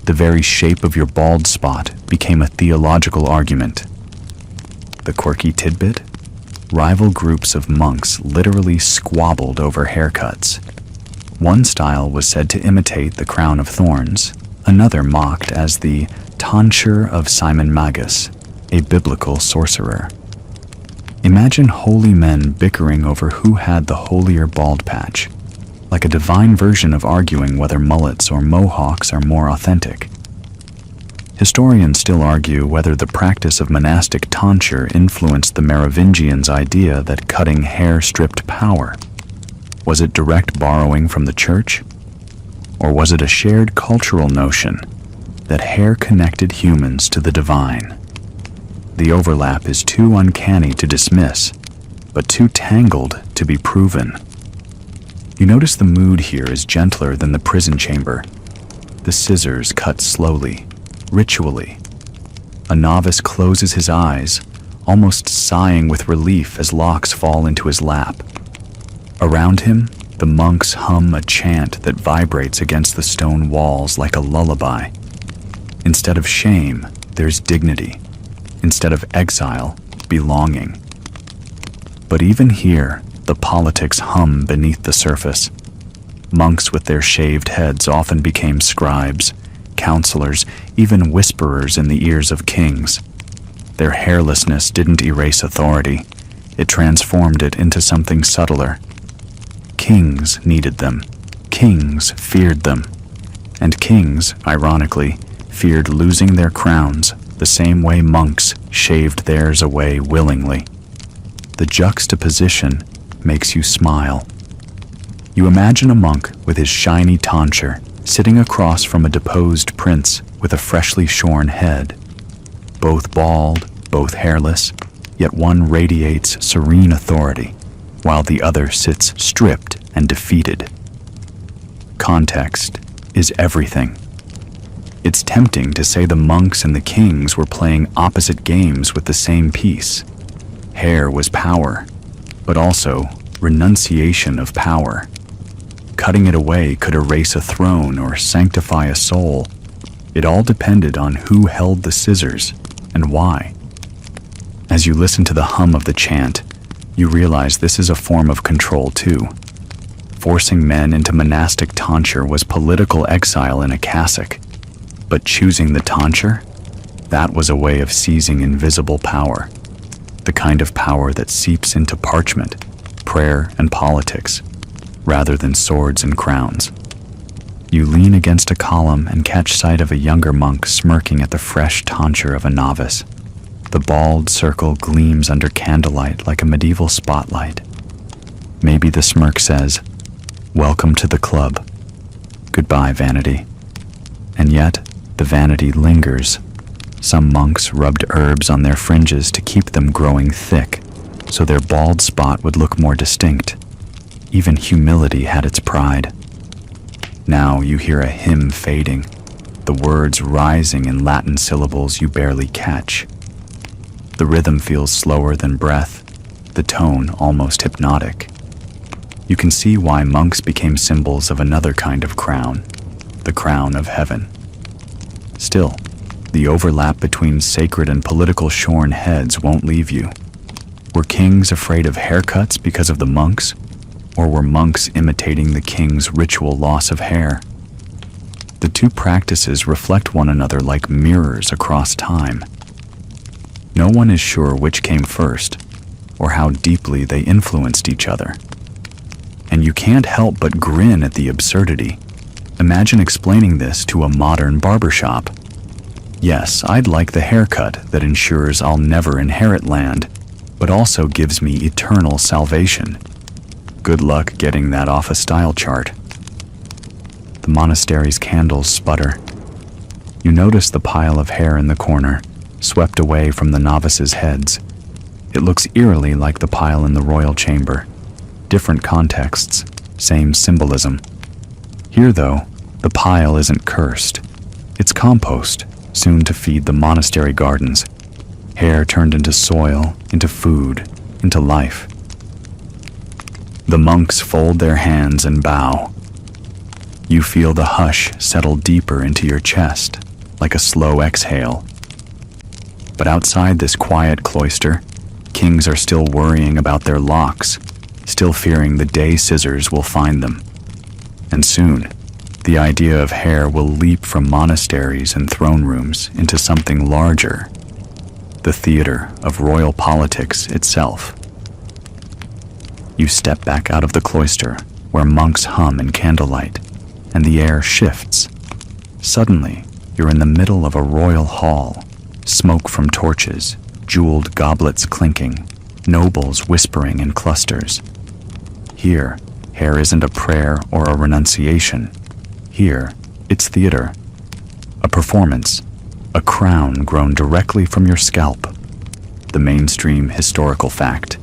The very shape of your bald spot became a theological argument. The quirky tidbit? Rival groups of monks literally squabbled over haircuts. One style was said to imitate the crown of thorns, another mocked as the tonsure of Simon Magus, a biblical sorcerer. Imagine holy men bickering over who had the holier bald patch, like a divine version of arguing whether mullets or mohawks are more authentic. Historians still argue whether the practice of monastic tonsure influenced the Merovingians' idea that cutting hair stripped power. Was it direct borrowing from the church? Or was it a shared cultural notion that hair connected humans to the divine? The overlap is too uncanny to dismiss, but too tangled to be proven. You notice the mood here is gentler than the prison chamber. The scissors cut slowly, ritually. A novice closes his eyes, almost sighing with relief as locks fall into his lap. Around him, the monks hum a chant that vibrates against the stone walls like a lullaby. Instead of shame, there's dignity. Instead of exile, belonging. But even here, the politics hum beneath the surface. Monks with their shaved heads often became scribes, counselors, even whisperers in the ears of kings. Their hairlessness didn't erase authority. It transformed it into something subtler. Kings needed them. Kings feared them. And kings, ironically, feared losing their crowns the same way monks shaved theirs away willingly. The juxtaposition makes you smile. You imagine a monk with his shiny tonsure sitting across from a deposed prince with a freshly shorn head. Both bald, both hairless, yet one radiates serene authority, while the other sits stripped and defeated. Context is everything. It's tempting to say the monks and the kings were playing opposite games with the same piece. Hair was power, but also renunciation of power. Cutting it away could erase a throne or sanctify a soul. It all depended on who held the scissors and why. As you listen to the hum of the chant, you realize this is a form of control too. Forcing men into monastic tonsure was political exile in a cassock. But choosing the tonsure? That was a way of seizing invisible power. The kind of power that seeps into parchment, prayer, and politics, rather than swords and crowns. You lean against a column and catch sight of a younger monk smirking at the fresh tonsure of a novice. The bald circle gleams under candlelight like a medieval spotlight. Maybe the smirk says, "Welcome to the club. Goodbye, vanity." And yet, the vanity lingers. Some monks rubbed herbs on their fringes to keep them growing thick, so their bald spot would look more distinct. Even humility had its pride. Now you hear a hymn fading, the words rising in Latin syllables you barely catch. The rhythm feels slower than breath, the tone almost hypnotic. You can see why monks became symbols of another kind of crown, the crown of heaven. Still, the overlap between sacred and political shorn heads won't leave you. Were kings afraid of haircuts because of the monks? Or were monks imitating the king's ritual loss of hair? The two practices reflect one another like mirrors across time. No one is sure which came first, or how deeply they influenced each other. And you can't help but grin at the absurdity. Imagine explaining this to a modern barbershop. Yes, I'd like the haircut that ensures I'll never inherit land, but also gives me eternal salvation. Good luck getting that off a style chart. The monastery's candles sputter. You notice the pile of hair in the corner, swept away from the novices' heads. It looks eerily like the pile in the royal chamber. Different contexts, same symbolism. Here, though, the pile isn't cursed. It's compost, soon to feed the monastery gardens. Hair turned into soil, into food, into life. The monks fold their hands and bow. You feel the hush settle deeper into your chest, like a slow exhale. But outside this quiet cloister, kings are still worrying about their locks, still fearing the day scissors will find them. And soon, the idea of hair will leap from monasteries and throne rooms into something larger, the theater of royal politics itself. You step back out of the cloister, where monks hum in candlelight, and the air shifts. Suddenly, you're in the middle of a royal hall, smoke from torches, jeweled goblets clinking, nobles whispering in clusters. Here, hair isn't a prayer or a renunciation. Here, it's theater. A performance, a crown grown directly from your scalp. The mainstream historical fact.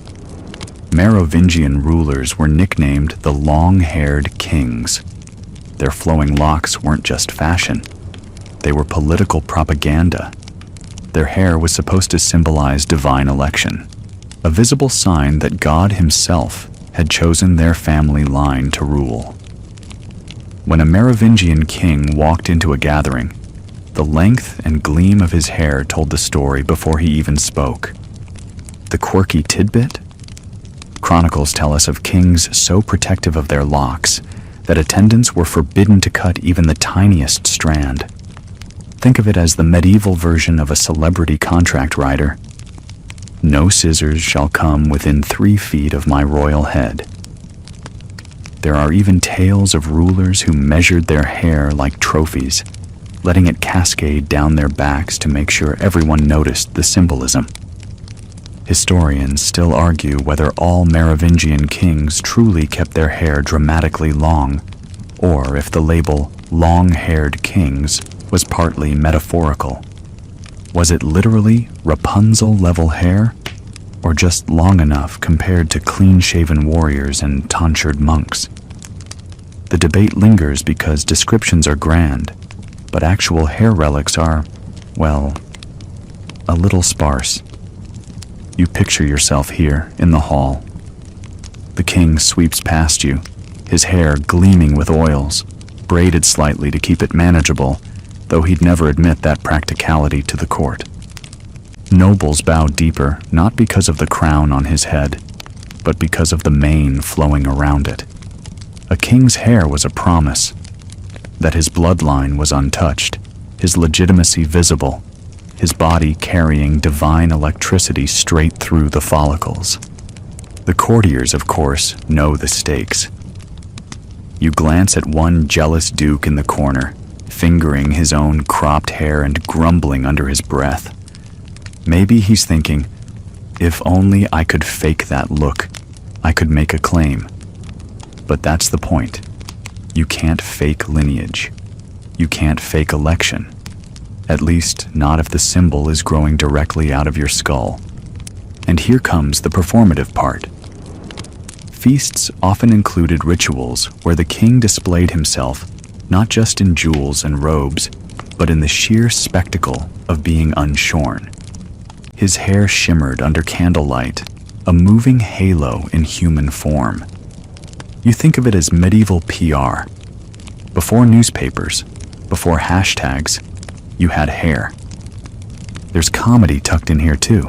Merovingian rulers were nicknamed the long-haired kings. Their flowing locks weren't just fashion. They were political propaganda. Their hair was supposed to symbolize divine election, a visible sign that God himself had chosen their family line to rule. When a Merovingian king walked into a gathering, the length and gleam of his hair told the story before he even spoke. The quirky tidbit? Chronicles tell us of kings so protective of their locks that attendants were forbidden to cut even the tiniest strand. Think of it as the medieval version of a celebrity contract writer. No scissors shall come within 3 feet of my royal head. There are even tales of rulers who measured their hair like trophies, letting it cascade down their backs to make sure everyone noticed the symbolism. Historians still argue whether all Merovingian kings truly kept their hair dramatically long, or if the label long-haired kings was partly metaphorical. Was it literally Rapunzel-level hair, or just long enough compared to clean-shaven warriors and tonsured monks? The debate lingers because descriptions are grand, but actual hair relics are, well, a little sparse. You picture yourself here in the hall. The king sweeps past you, his hair gleaming with oils, braided slightly to keep it manageable, though he'd never admit that practicality to the court. Nobles bow deeper, not because of the crown on his head, but because of the mane flowing around it. A king's hair was a promise, that his bloodline was untouched, his legitimacy visible, his body carrying divine electricity straight through the follicles. The courtiers, of course, know the stakes. You glance at one jealous duke in the corner, fingering his own cropped hair and grumbling under his breath. Maybe he's thinking, if only I could fake that look, I could make a claim. But that's the point. You can't fake lineage. You can't fake election. At least, not if the symbol is growing directly out of your skull. And here comes the performative part. Feasts often included rituals where the king displayed himself not just in jewels and robes, but in the sheer spectacle of being unshorn. His hair shimmered under candlelight, a moving halo in human form. You think of it as medieval PR. Before newspapers, before hashtags, you had hair. There's comedy tucked in here too.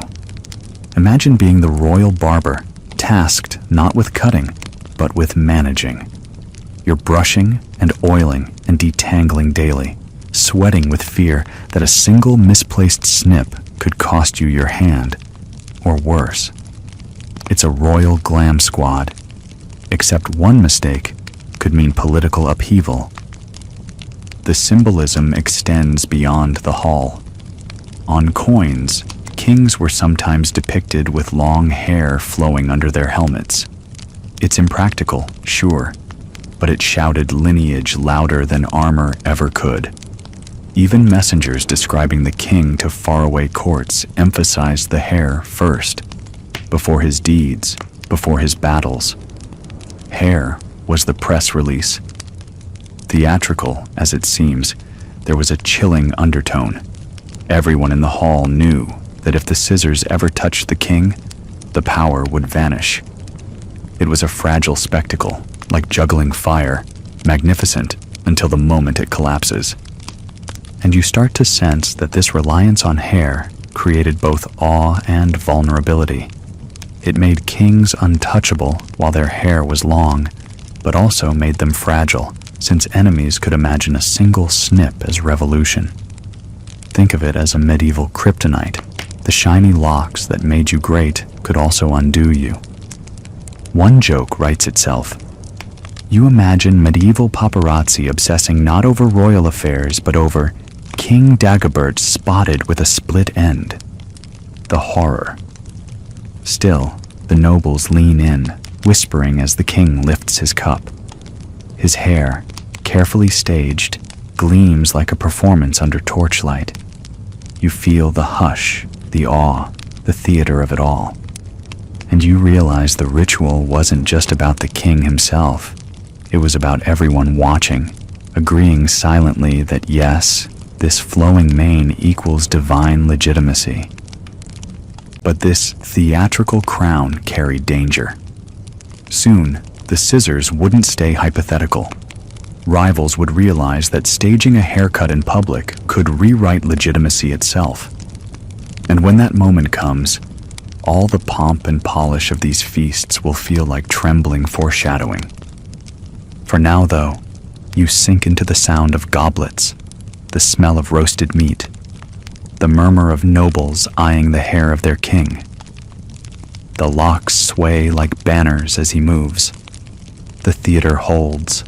Imagine being the royal barber, tasked not with cutting, but with managing. You're brushing and oiling and detangling daily, sweating with fear that a single misplaced snip could cost you your hand, or worse. It's a royal glam squad, except one mistake could mean political upheaval. The symbolism extends beyond the hall. On coins, kings were sometimes depicted with long hair flowing under their helmets. It's impractical, sure, but it shouted lineage louder than armor ever could. Even messengers describing the king to faraway courts emphasized the hair first, before his deeds, before his battles. Hair was the press release. Theatrical, as it seems, there was a chilling undertone. Everyone in the hall knew that if the scissors ever touched the king, the power would vanish. It was a fragile spectacle, like juggling fire, magnificent until the moment it collapses. And you start to sense that this reliance on hair created both awe and vulnerability. It made kings untouchable while their hair was long, but also made them fragile, since enemies could imagine a single snip as revolution. Think of it as a medieval kryptonite. The shiny locks that made you great could also undo you. One joke writes itself. You imagine medieval paparazzi obsessing not over royal affairs, but over King Dagobert spotted with a split end. The horror. Still, the nobles lean in, whispering as the king lifts his cup. His hair, carefully staged, gleams like a performance under torchlight. You feel the hush, the awe, the theater of it all. And you realize the ritual wasn't just about the king himself. It was about everyone watching, agreeing silently that yes, this flowing mane equals divine legitimacy. But this theatrical crown carried danger. Soon, the scissors wouldn't stay hypothetical. Rivals would realize that staging a haircut in public could rewrite legitimacy itself. And when that moment comes, all the pomp and polish of these feasts will feel like trembling foreshadowing. For now, though, you sink into the sound of goblets, the smell of roasted meat, the murmur of nobles eyeing the hair of their king. The locks sway like banners as he moves. The theater holds.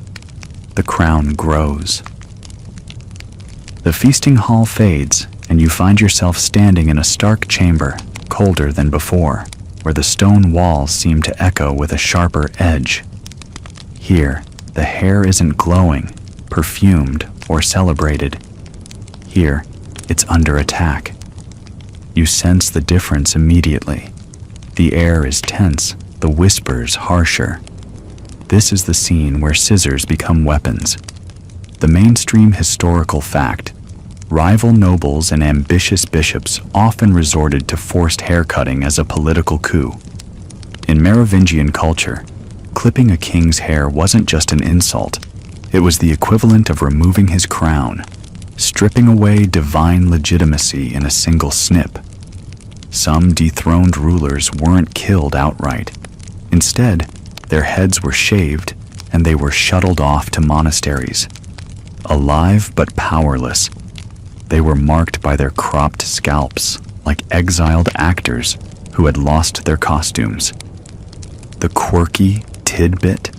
The crown grows. The feasting hall fades, and you find yourself standing in a stark chamber, colder than before, where the stone walls seem to echo with a sharper edge. Here, the hair isn't glowing, perfumed, or celebrated. Here, it's under attack. You sense the difference immediately. The air is tense, the whispers harsher. This is the scene where scissors become weapons. The mainstream historical fact: rival nobles and ambitious bishops often resorted to forced haircutting as a political coup. In Merovingian culture, clipping a king's hair wasn't just an insult. It was the equivalent of removing his crown, stripping away divine legitimacy in a single snip. Some dethroned rulers weren't killed outright. Instead, their heads were shaved and they were shuttled off to monasteries. Alive but powerless, they were marked by their cropped scalps, like exiled actors who had lost their costumes. The quirky tidbit?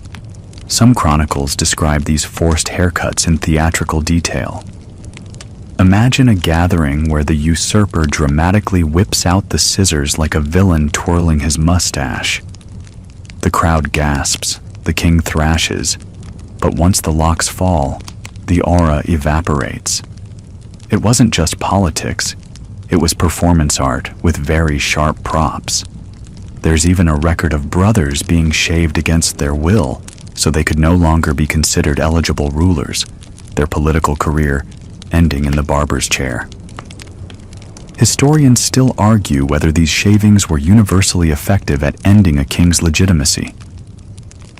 Some chronicles describe these forced haircuts in theatrical detail. Imagine a gathering where the usurper dramatically whips out the scissors like a villain twirling his mustache. The crowd gasps, the king thrashes, but once the locks fall, the aura evaporates. It wasn't just politics, it was performance art with very sharp props. There's even a record of brothers being shaved against their will so they could no longer be considered eligible rulers, their political career ending in the barber's chair. Historians still argue whether these shavings were universally effective at ending a king's legitimacy.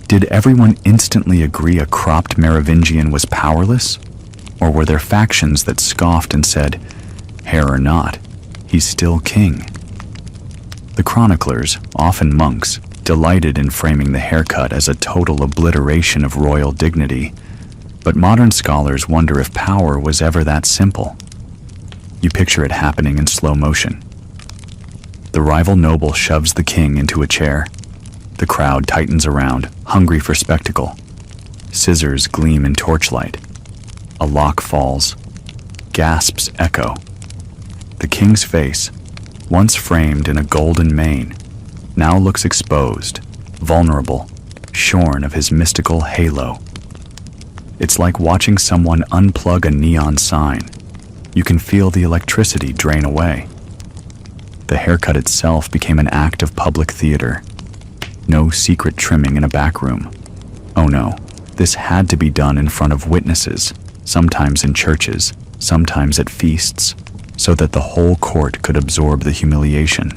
Did everyone instantly agree a cropped Merovingian was powerless? Or were there factions that scoffed and said, hair or not, he's still king? The chroniclers, often monks, delighted in framing the haircut as a total obliteration of royal dignity, but modern scholars wonder if power was ever that simple. You picture it happening in slow motion. The rival noble shoves the king into a chair. The crowd tightens around, hungry for spectacle. Scissors gleam in torchlight. A lock falls. Gasps echo. The king's face, once framed in a golden mane, now looks exposed, vulnerable, shorn of his mystical halo. It's like watching someone unplug a neon sign. You can feel the electricity drain away. The haircut itself became an act of public theater. No secret trimming in a back room. Oh no, this had to be done in front of witnesses, sometimes in churches, sometimes at feasts, so that the whole court could absorb the humiliation.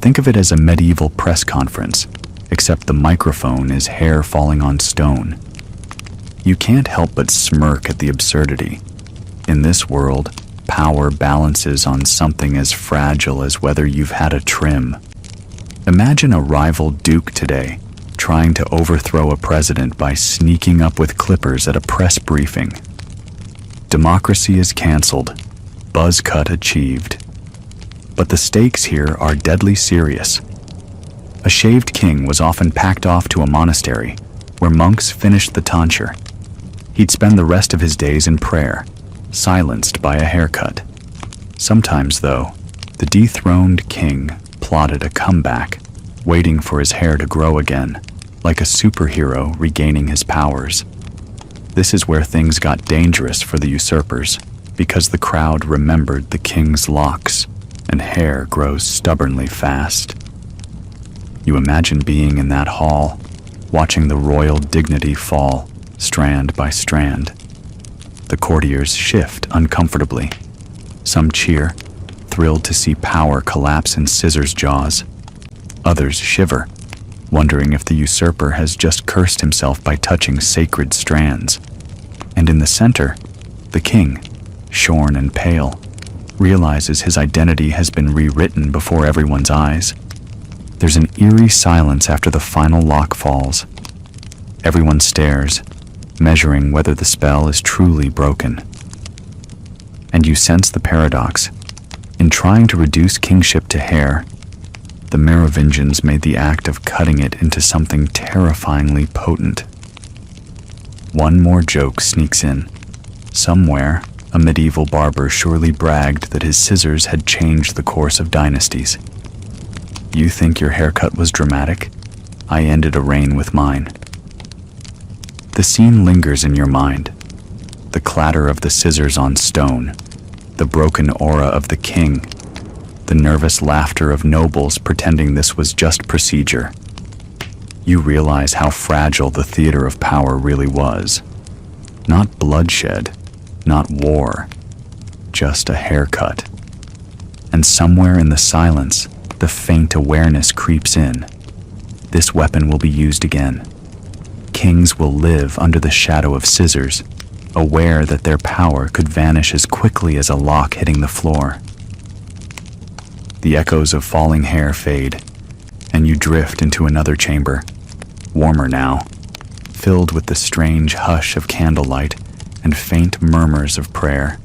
Think of it as a medieval press conference, except the microphone is hair falling on stone. You can't help but smirk at the absurdity. In this world, power balances on something as fragile as whether you've had a trim. Imagine a rival duke today trying to overthrow a president by sneaking up with clippers at a press briefing. Democracy is canceled, buzz cut achieved. But the stakes here are deadly serious. A shaved king was often packed off to a monastery where monks finished the tonsure. He'd spend the rest of his days in prayer, silenced by a haircut. Sometimes, though, the dethroned king plotted a comeback, waiting for his hair to grow again, like a superhero regaining his powers. This is where things got dangerous for the usurpers, because the crowd remembered the king's locks, and hair grows stubbornly fast. You imagine being in that hall, watching the royal dignity fall, strand by strand. The courtiers shift uncomfortably. Some cheer, thrilled to see power collapse in scissors' jaws. Others shiver, wondering if the usurper has just cursed himself by touching sacred strands. And in the center, the king, shorn and pale, realizes his identity has been rewritten before everyone's eyes. There's an eerie silence after the final lock falls. Everyone stares, measuring whether the spell is truly broken. And you sense the paradox. In trying to reduce kingship to hair, the Merovingians made the act of cutting it into something terrifyingly potent. One more joke sneaks in. Somewhere, a medieval barber surely bragged that his scissors had changed the course of dynasties. You think your haircut was dramatic? I ended a reign with mine. The scene lingers in your mind. The clatter of the scissors on stone, the broken aura of the king, the nervous laughter of nobles pretending this was just procedure. You realize how fragile the theater of power really was. Not bloodshed, not war, just a haircut. And somewhere in the silence, the faint awareness creeps in. This weapon will be used again. Kings will live under the shadow of scissors, aware that their power could vanish as quickly as a lock hitting the floor. The echoes of falling hair fade, and you drift into another chamber, warmer now, filled with the strange hush of candlelight and faint murmurs of prayer.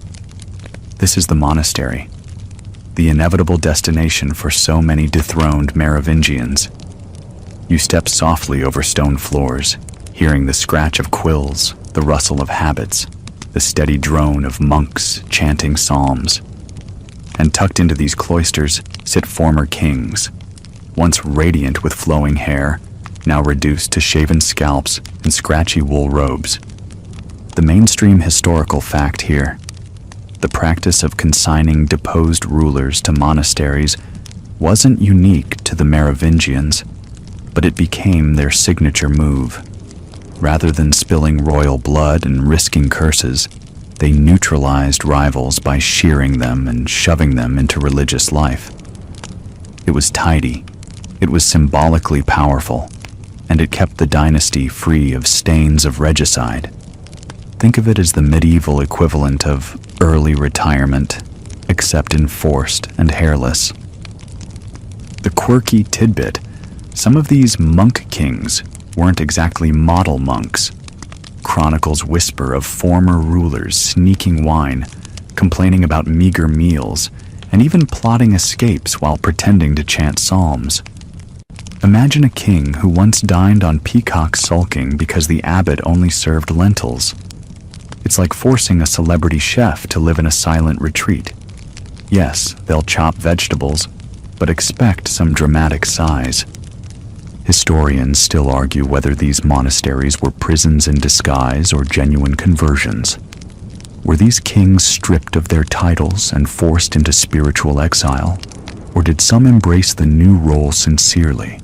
This is the monastery, the inevitable destination for so many dethroned Merovingians. You step softly over stone floors, hearing the scratch of quills, the rustle of habits, the steady drone of monks chanting psalms. And tucked into these cloisters sit former kings, once radiant with flowing hair, now reduced to shaven scalps and scratchy wool robes. The mainstream historical fact here: the practice of consigning deposed rulers to monasteries wasn't unique to the Merovingians, but it became their signature move. Rather than spilling royal blood and risking curses, they neutralized rivals by shearing them and shoving them into religious life. It was tidy, it was symbolically powerful, and it kept the dynasty free of stains of regicide. Think of it as the medieval equivalent of early retirement, except enforced and hairless. The quirky tidbit: some of these monk kings weren't exactly model monks. Chronicles whisper of former rulers sneaking wine, complaining about meager meals, and even plotting escapes while pretending to chant psalms. Imagine a king who once dined on peacock sulking because the abbot only served lentils. It's like forcing a celebrity chef to live in a silent retreat. Yes, they'll chop vegetables, but expect some dramatic sighs. Historians still argue whether these monasteries were prisons in disguise or genuine conversions. Were these kings stripped of their titles and forced into spiritual exile? Or did some embrace the new role sincerely,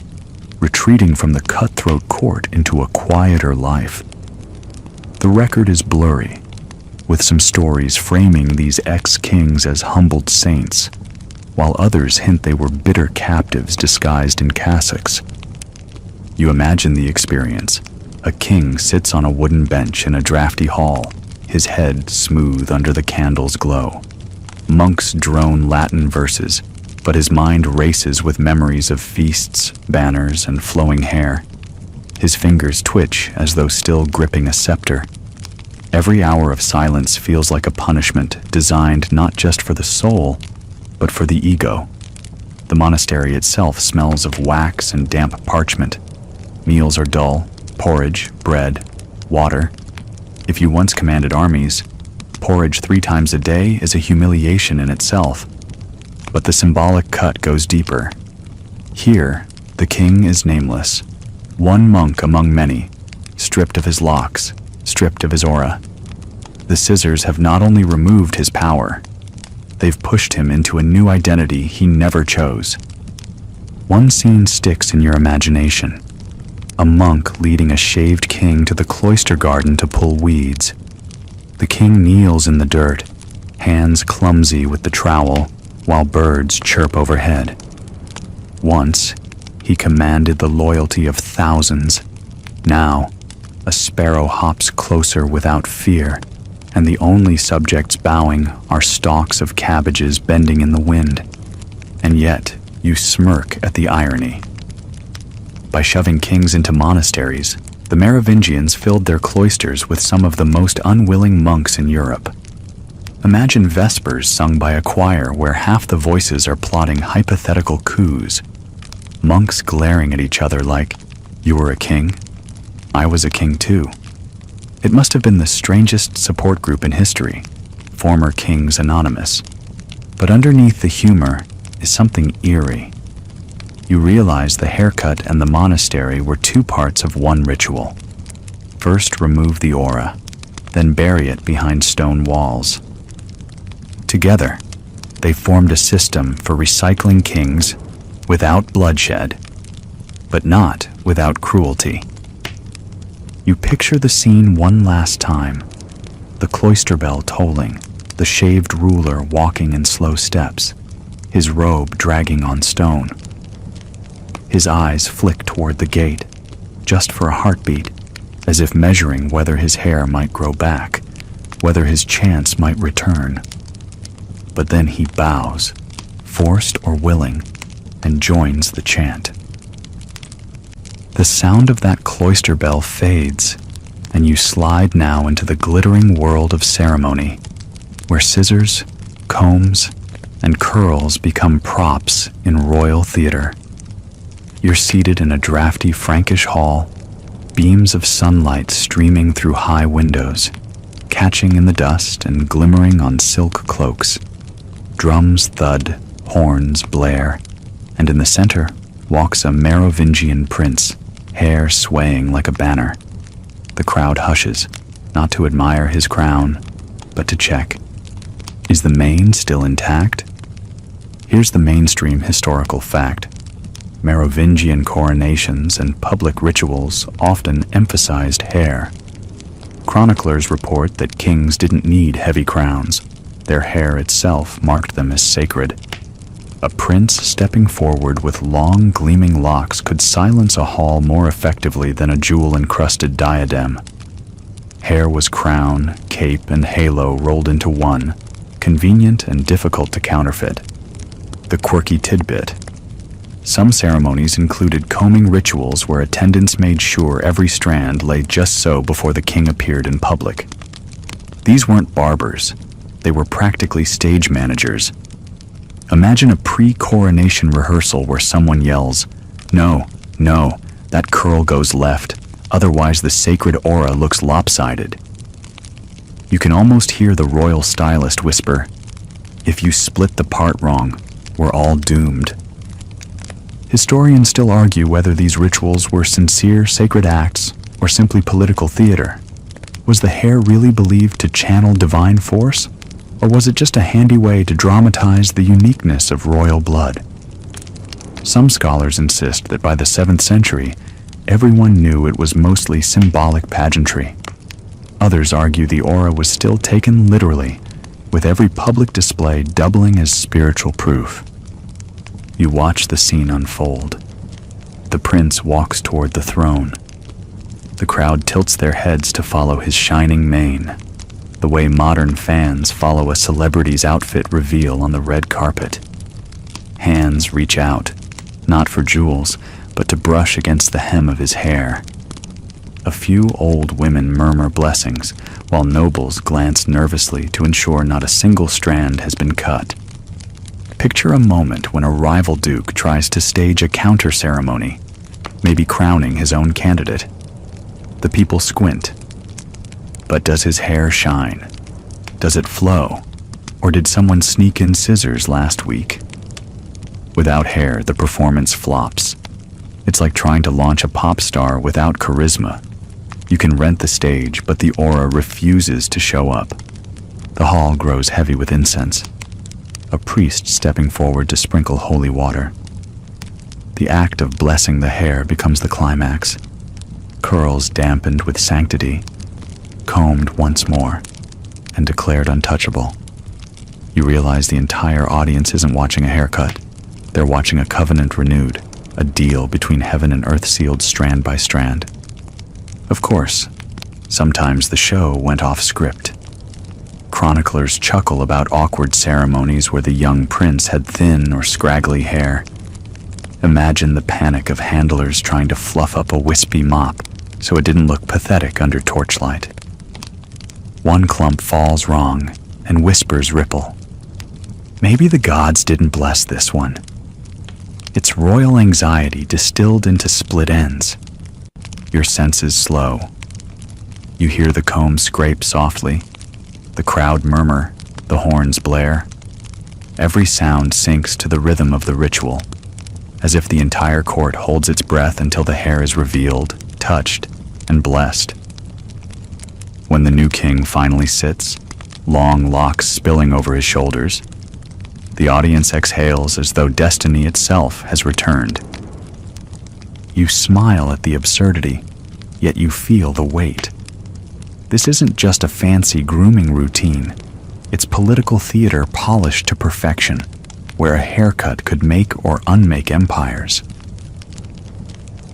retreating from the cutthroat court into a quieter life? The record is blurry, with some stories framing these ex-kings as humbled saints, while others hint they were bitter captives disguised in cassocks. You imagine the experience. A king sits on a wooden bench in a drafty hall, his head smooth under the candle's glow. Monks drone Latin verses, but his mind races with memories of feasts, banners, and flowing hair. His fingers twitch as though still gripping a scepter. Every hour of silence feels like a punishment designed not just for the soul, but for the ego. The monastery itself smells of wax and damp parchment. Meals are dull: porridge, bread, water. If you once commanded armies, porridge 3 times a day is a humiliation in itself. But the symbolic cut goes deeper. Here, the king is nameless, one monk among many, stripped of his locks, stripped of his aura. The scissors have not only removed his power, they've pushed him into a new identity he never chose. One scene sticks in your imagination: a monk leading a shaved king to the cloister garden to pull weeds. The king kneels in the dirt, hands clumsy with the trowel, while birds chirp overhead. Once, he commanded the loyalty of thousands. Now, a sparrow hops closer without fear, and the only subjects bowing are stalks of cabbages bending in the wind. And yet, you smirk at the irony. By shoving kings into monasteries, the Merovingians filled their cloisters with some of the most unwilling monks in Europe. Imagine vespers sung by a choir where half the voices are plotting hypothetical coups. Monks glaring at each other like, "You were a king? I was a king too." It must have been the strangest support group in history, former kings anonymous. But underneath the humor is something eerie. You realize the haircut and the monastery were 2 parts of one ritual. First, remove the aura, then bury it behind stone walls. Together, they formed a system for recycling kings without bloodshed, but not without cruelty. You picture the scene one last time: the cloister bell tolling, the shaved ruler walking in slow steps, his robe dragging on stone. His eyes flick toward the gate, just for a heartbeat, as if measuring whether his hair might grow back, whether his chance might return. But then he bows, forced or willing, and joins the chant. The sound of that cloister bell fades, and you slide now into the glittering world of ceremony, where scissors, combs, and curls become props in royal theater. You're seated in a drafty Frankish hall, beams of sunlight streaming through high windows, catching in the dust and glimmering on silk cloaks. Drums thud, horns blare, and in the center walks a Merovingian prince, hair swaying like a banner. The crowd hushes, not to admire his crown, but to check. Is the mane still intact? Here's the mainstream historical fact. Merovingian coronations and public rituals often emphasized hair. Chroniclers report that kings didn't need heavy crowns. Their hair itself marked them as sacred. A prince stepping forward with long, gleaming locks could silence a hall more effectively than a jewel-encrusted diadem. Hair was crown, cape, and halo rolled into one, convenient and difficult to counterfeit. The quirky tidbit. Some ceremonies included combing rituals where attendants made sure every strand lay just so before the king appeared in public. These weren't barbers. They were practically stage managers. Imagine a pre-coronation rehearsal where someone yells, "No, no, that curl goes left, otherwise the sacred aura looks lopsided." You can almost hear the royal stylist whisper, "If you split the part wrong, we're all doomed." Historians still argue whether these rituals were sincere sacred acts or simply political theater. Was the hair really believed to channel divine force, or was it just a handy way to dramatize the uniqueness of royal blood? Some scholars insist that by the 7th century, everyone knew it was mostly symbolic pageantry. Others argue the aura was still taken literally, with every public display doubling as spiritual proof. You watch the scene unfold. The prince walks toward the throne. The crowd tilts their heads to follow his shining mane, the way modern fans follow a celebrity's outfit reveal on the red carpet. Hands reach out, not for jewels, but to brush against the hem of his hair. A few old women murmur blessings, while nobles glance nervously to ensure not a single strand has been cut. Picture a moment when a rival duke tries to stage a counter-ceremony, maybe crowning his own candidate. The people squint. But does his hair shine? Does it flow? Or did someone sneak in scissors last week? Without hair, the performance flops. It's like trying to launch a pop star without charisma. You can rent the stage, but the aura refuses to show up. The hall grows heavy with incense. A priest stepping forward to sprinkle holy water. The act of blessing the hair becomes the climax. Curls dampened with sanctity, combed once more, and declared untouchable. You realize the entire audience isn't watching a haircut. They're watching a covenant renewed, a deal between heaven and earth sealed strand by strand. Of course, sometimes the show went off script. Chroniclers chuckle about awkward ceremonies where the young prince had thin or scraggly hair. Imagine the panic of handlers trying to fluff up a wispy mop so it didn't look pathetic under torchlight. One clump falls wrong, and whispers ripple. Maybe the gods didn't bless this one. It's royal anxiety distilled into split ends. Your senses slow. You hear the comb scrape softly, the crowd murmur, the horns blare. Every sound sinks to the rhythm of the ritual, as if the entire court holds its breath until the hair is revealed, touched, and blessed. When the new king finally sits, long locks spilling over his shoulders, the audience exhales as though destiny itself has returned. You smile at the absurdity, yet you feel the weight. This isn't just a fancy grooming routine. It's political theater polished to perfection, where a haircut could make or unmake empires.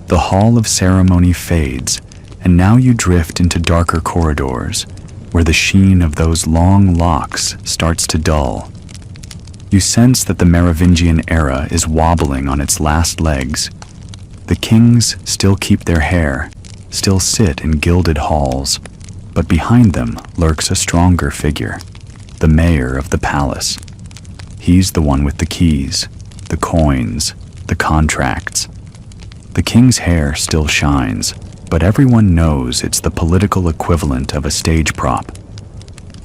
The hall of ceremony fades, and now you drift into darker corridors, where the sheen of those long locks starts to dull. You sense that the Merovingian era is wobbling on its last legs. The kings still keep their hair, still sit in gilded halls, but behind them lurks a stronger figure, the mayor of the palace. He's the one with the keys, the coins, the contracts. The king's hair still shines, but everyone knows it's the political equivalent of a stage prop.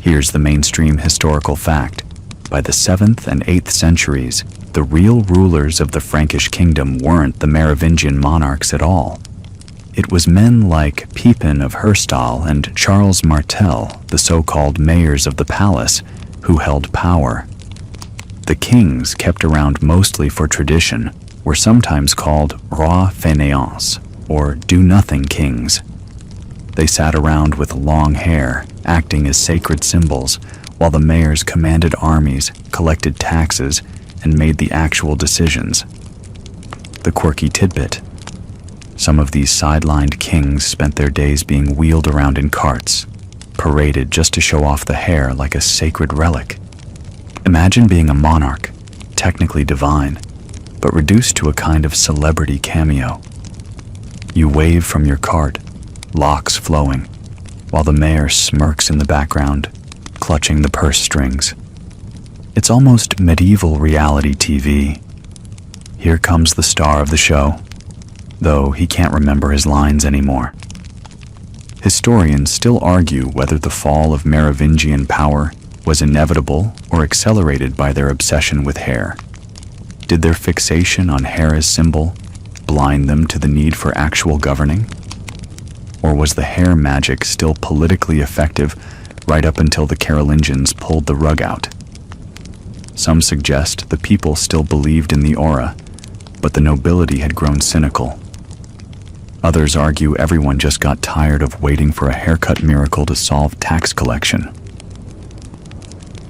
Here's the mainstream historical fact. By the 7th and 8th centuries, the real rulers of the Frankish kingdom weren't the Merovingian monarchs at all. It was men like Pepin of Herstal and Charles Martel, the so-called mayors of the palace, who held power. The kings, kept around mostly for tradition, were sometimes called rois fainéants, or do-nothing kings. They sat around with long hair, acting as sacred symbols, while the mayors commanded armies, collected taxes, and made the actual decisions. The quirky tidbit. Some of these sidelined kings spent their days being wheeled around in carts, paraded just to show off the hair like a sacred relic. Imagine being a monarch, technically divine, but reduced to a kind of celebrity cameo. You wave from your cart, locks flowing, while the mayor smirks in the background, clutching the purse strings. It's almost medieval reality TV. Here comes the star of the show, though he can't remember his lines anymore. Historians still argue whether the fall of Merovingian power was inevitable or accelerated by their obsession with hair. Did their fixation on hair as symbol blind them to the need for actual governing? Or was the hair magic still politically effective right up until the Carolingians pulled the rug out? Some suggest the people still believed in the aura, but the nobility had grown cynical. Others argue everyone just got tired of waiting for a haircut miracle to solve tax collection.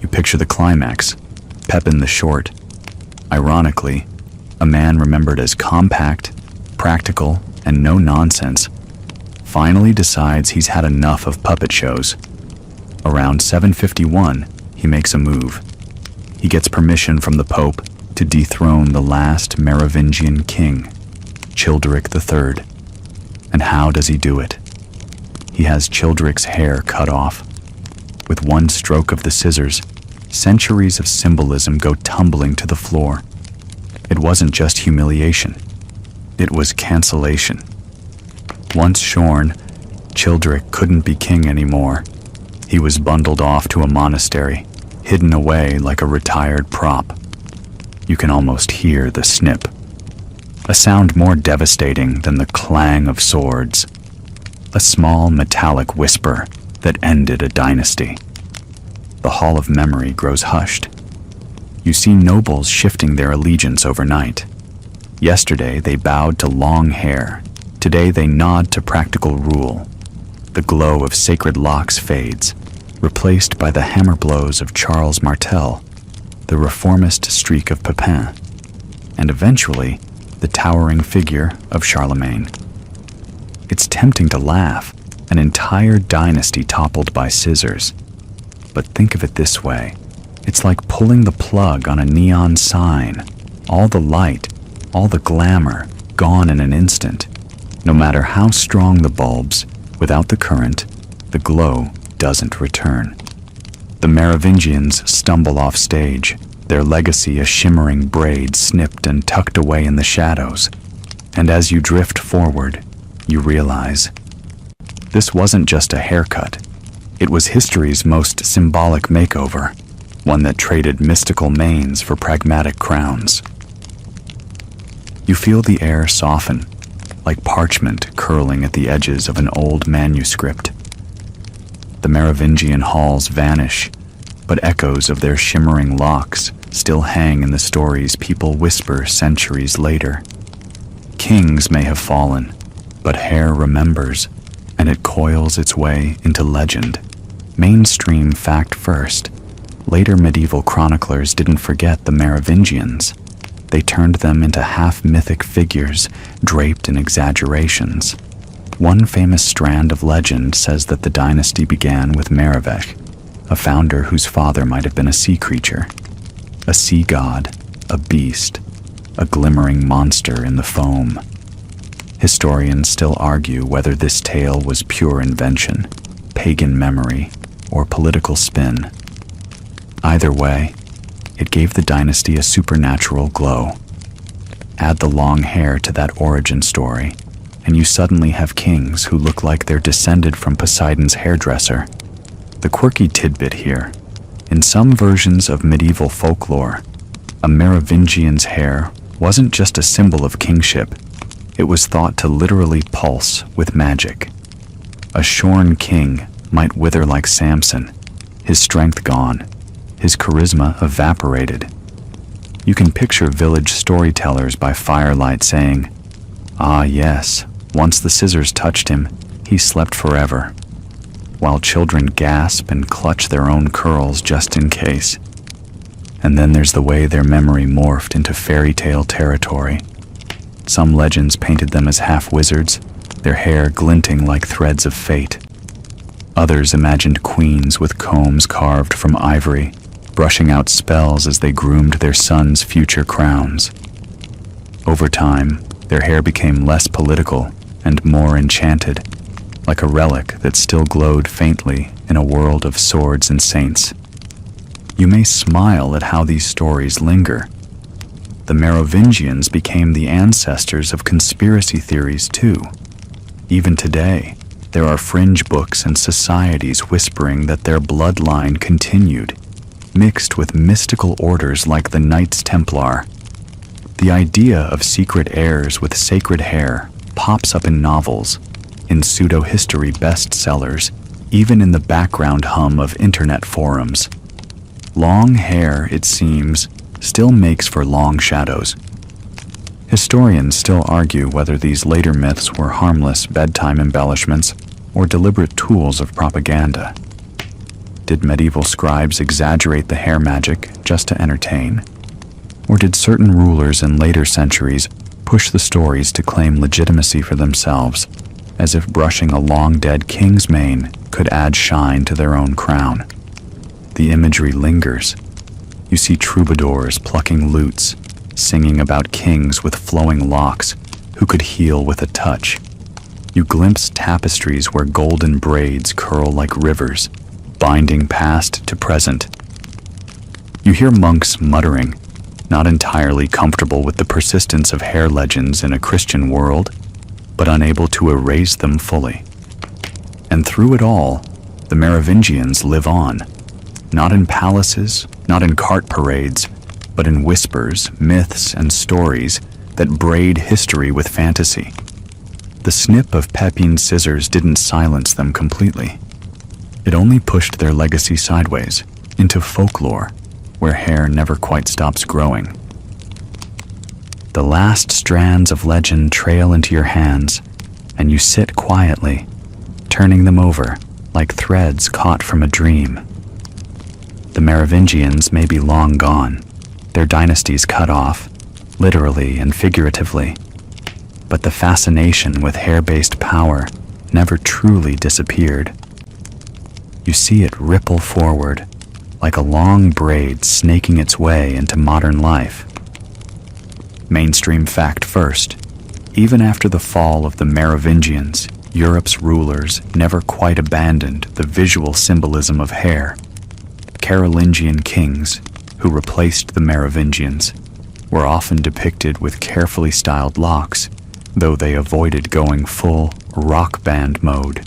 You picture the climax, Pepin the Short. Ironically, a man remembered as compact, practical, and no nonsense finally decides he's had enough of puppet shows. Around 751, he makes a move. He gets permission from the Pope to dethrone the last Merovingian king, Childeric III. And how does he do it? He has Childeric's hair cut off. With one stroke of the scissors, centuries of symbolism go tumbling to the floor. It wasn't just humiliation. It was cancellation. Once shorn, Childeric couldn't be king anymore. He was bundled off to a monastery, hidden away like a retired prop. You can almost hear the snip, a sound more devastating than the clang of swords, a small metallic whisper that ended a dynasty. The Hall of Memory grows hushed. You see nobles shifting their allegiance overnight. Yesterday they bowed to long hair. Today they nod to practical rule. The glow of sacred locks fades, replaced by the hammer blows of Charles Martel, the reformist streak of Pepin, and eventually the towering figure of Charlemagne. It's tempting to laugh, an entire dynasty toppled by scissors. But think of it this way. It's like pulling the plug on a neon sign. All the light, all the glamour, gone in an instant. No matter how strong the bulbs, without the current, the glow doesn't return. The Merovingians stumble off stage, their legacy a shimmering braid snipped and tucked away in the shadows. And as you drift forward, you realize this wasn't just a haircut. It was history's most symbolic makeover, one that traded mystical manes for pragmatic crowns. You feel the air soften, like parchment curling at the edges of an old manuscript. The Merovingian halls vanish, but echoes of their shimmering locks still hang in the stories people whisper centuries later. Kings may have fallen, but hair remembers, and it coils its way into legend. Mainstream fact first, later medieval chroniclers didn't forget the Merovingians. They turned them into half-mythic figures draped in exaggerations. One famous strand of legend says that the dynasty began with Merovech, a founder whose father might have been a sea creature, a sea god, a beast, a glimmering monster in the foam. Historians still argue whether this tale was pure invention, pagan memory, or political spin. Either way, it gave the dynasty a supernatural glow. Add the long hair to that origin story, and you suddenly have kings who look like they're descended from Poseidon's hairdresser. The quirky tidbit here: in some versions of medieval folklore, a Merovingian's hair wasn't just a symbol of kingship, it was thought to literally pulse with magic. A shorn king might wither like Samson, his strength gone, his charisma evaporated. You can picture village storytellers by firelight saying, "Ah yes, once the scissors touched him, he slept forever," while children gasp and clutch their own curls just in case. And then there's the way their memory morphed into fairy tale territory. Some legends painted them as half-wizards, their hair glinting like threads of fate. Others imagined queens with combs carved from ivory, brushing out spells as they groomed their sons' future crowns. Over time, their hair became less political and more enchanted, like a relic that still glowed faintly in a world of swords and saints. You may smile at how these stories linger. The Merovingians became the ancestors of conspiracy theories too. Even today, there are fringe books and societies whispering that their bloodline continued, mixed with mystical orders like the Knights Templar. The idea of secret heirs with sacred hair pops up in novels, in pseudo-history bestsellers, even in the background hum of internet forums. Long hair, it seems, still makes for long shadows. Historians still argue whether these later myths were harmless bedtime embellishments or deliberate tools of propaganda. Did medieval scribes exaggerate the hair magic just to entertain? Or did certain rulers in later centuries push the stories to claim legitimacy for themselves, as if brushing a long-dead king's mane could add shine to their own crown? The imagery lingers. You see troubadours plucking lutes, singing about kings with flowing locks who could heal with a touch. You glimpse tapestries where golden braids curl like rivers, binding past to present. You hear monks muttering, not entirely comfortable with the persistence of hair legends in a Christian world, but unable to erase them fully. And through it all, the Merovingians live on, not in palaces, not in cart parades, but in whispers, myths, and stories that braid history with fantasy. The snip of Pepin's scissors didn't silence them completely. It only pushed their legacy sideways, into folklore, where hair never quite stops growing. The last strands of legend trail into your hands, and you sit quietly, turning them over like threads caught from a dream. The Merovingians may be long gone, their dynasties cut off, literally and figuratively, but the fascination with hair-based power never truly disappeared. You see it ripple forward, like a long braid snaking its way into modern life. Mainstream fact first, even after the fall of the Merovingians, Europe's rulers never quite abandoned the visual symbolism of hair. Carolingian kings, who replaced the Merovingians, were often depicted with carefully styled locks, though they avoided going full rock band mode.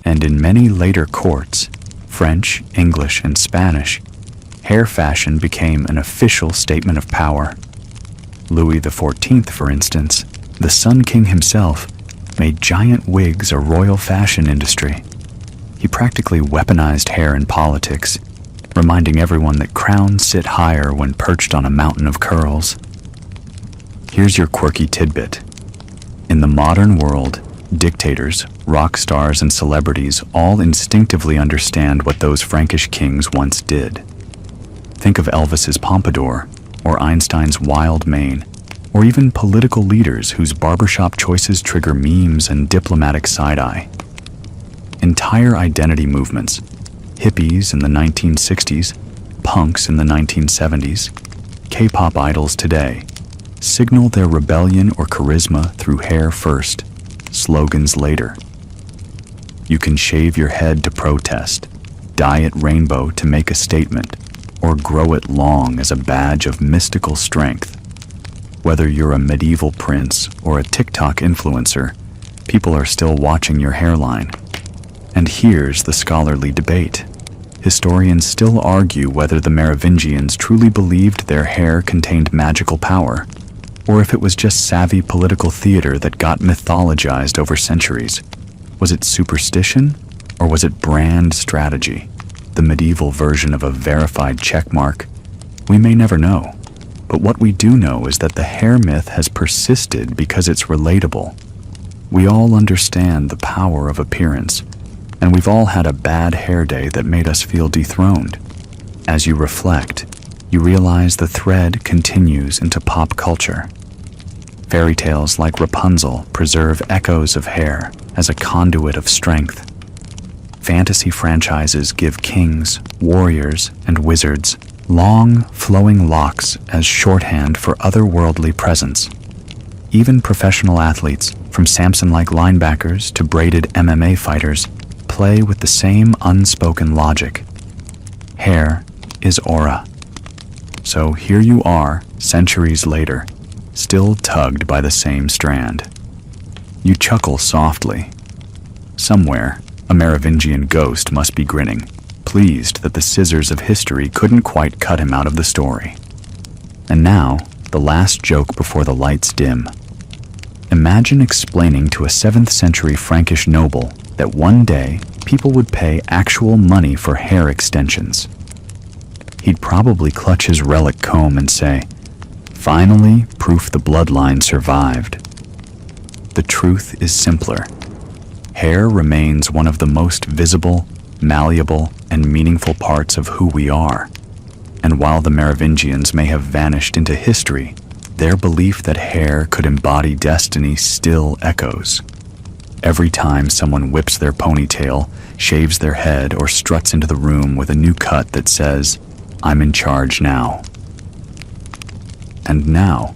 And in many later courts, French, English, and Spanish, hair fashion became an official statement of power. Louis XIV, for instance, the Sun King himself, made giant wigs a royal fashion industry. He practically weaponized hair in politics, reminding everyone that crowns sit higher when perched on a mountain of curls. Here's your quirky tidbit. In the modern world, dictators, rock stars, and celebrities all instinctively understand what those Frankish kings once did. Think of Elvis's pompadour, or Einstein's wild mane, or even political leaders whose barbershop choices trigger memes and diplomatic side-eye. Entire identity movements, hippies in the 1960s, punks in the 1970s, K-pop idols today, signal their rebellion or charisma through hair first, slogans later. You can shave your head to protest, dye it rainbow to make a statement, or grow it long as a badge of mystical strength. Whether you're a medieval prince or a TikTok influencer, people are still watching your hairline. And here's the scholarly debate. Historians still argue whether the Merovingians truly believed their hair contained magical power, or if it was just savvy political theater that got mythologized over centuries. Was it superstition, or was it brand strategy, the medieval version of a verified checkmark? We may never know, but what we do know is that the hair myth has persisted because it's relatable. We all understand the power of appearance, and we've all had a bad hair day that made us feel dethroned. As you reflect, you realize the thread continues into pop culture. Fairy tales like Rapunzel preserve echoes of hair as a conduit of strength. Fantasy franchises give kings, warriors, and wizards long, flowing locks as shorthand for otherworldly presence. Even professional athletes, from Samson-like linebackers to braided MMA fighters, play with the same unspoken logic. Hair is aura. So here you are, centuries later, still tugged by the same strand. You chuckle softly. Somewhere, a Merovingian ghost must be grinning, pleased that the scissors of history couldn't quite cut him out of the story. And now, the last joke before the lights dim. Imagine explaining to a 7th century Frankish noble that one day people would pay actual money for hair extensions. He'd probably clutch his relic comb and say, "Finally, proof the bloodline survived." The truth is simpler. Hair remains one of the most visible, malleable, and meaningful parts of who we are. And while the Merovingians may have vanished into history, their belief that hair could embody destiny still echoes. Every time someone whips their ponytail, shaves their head, or struts into the room with a new cut that says, "I'm in charge now." And now,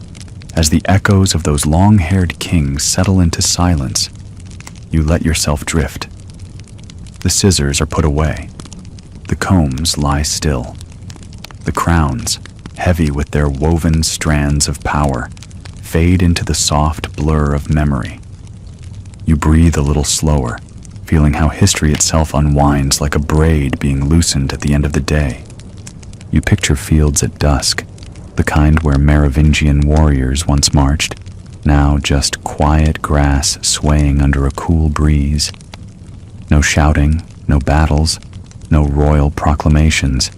as the echoes of those long-haired kings settle into silence, you let yourself drift. The scissors are put away. The combs lie still. The crowns, heavy with their woven strands of power, fade into the soft blur of memory. You breathe a little slower, feeling how history itself unwinds like a braid being loosened at the end of the day. You picture fields at dusk, the kind where Merovingian warriors once marched, now just quiet grass swaying under a cool breeze. No shouting, no battles, no royal proclamations,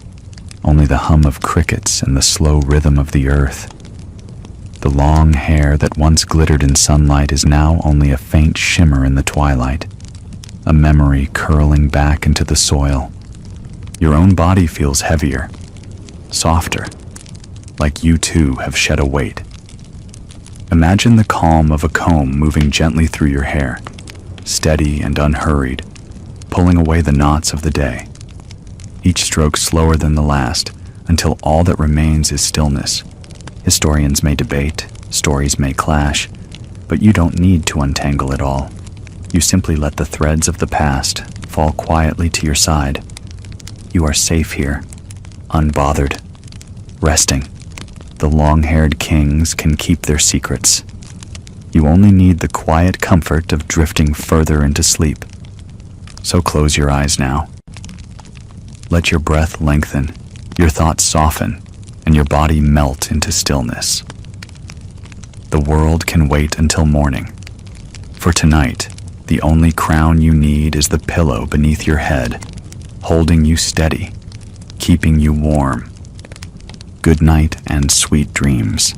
only the hum of crickets and the slow rhythm of the earth. The long hair that once glittered in sunlight is now only a faint shimmer in the twilight, a memory curling back into the soil. Your own body feels heavier, softer, like you too have shed a weight. Imagine the calm of a comb moving gently through your hair, steady and unhurried, pulling away the knots of the day. Each stroke slower than the last, until all that remains is stillness. Historians may debate, stories may clash, but you don't need to untangle it all. You simply let the threads of the past fall quietly to your side. You are safe here, unbothered, resting. The long-haired kings can keep their secrets. You only need the quiet comfort of drifting further into sleep. So close your eyes now. Let your breath lengthen, your thoughts soften, and your body melt into stillness. The world can wait until morning. For tonight, the only crown you need is the pillow beneath your head, holding you steady, keeping you warm. Good night and sweet dreams.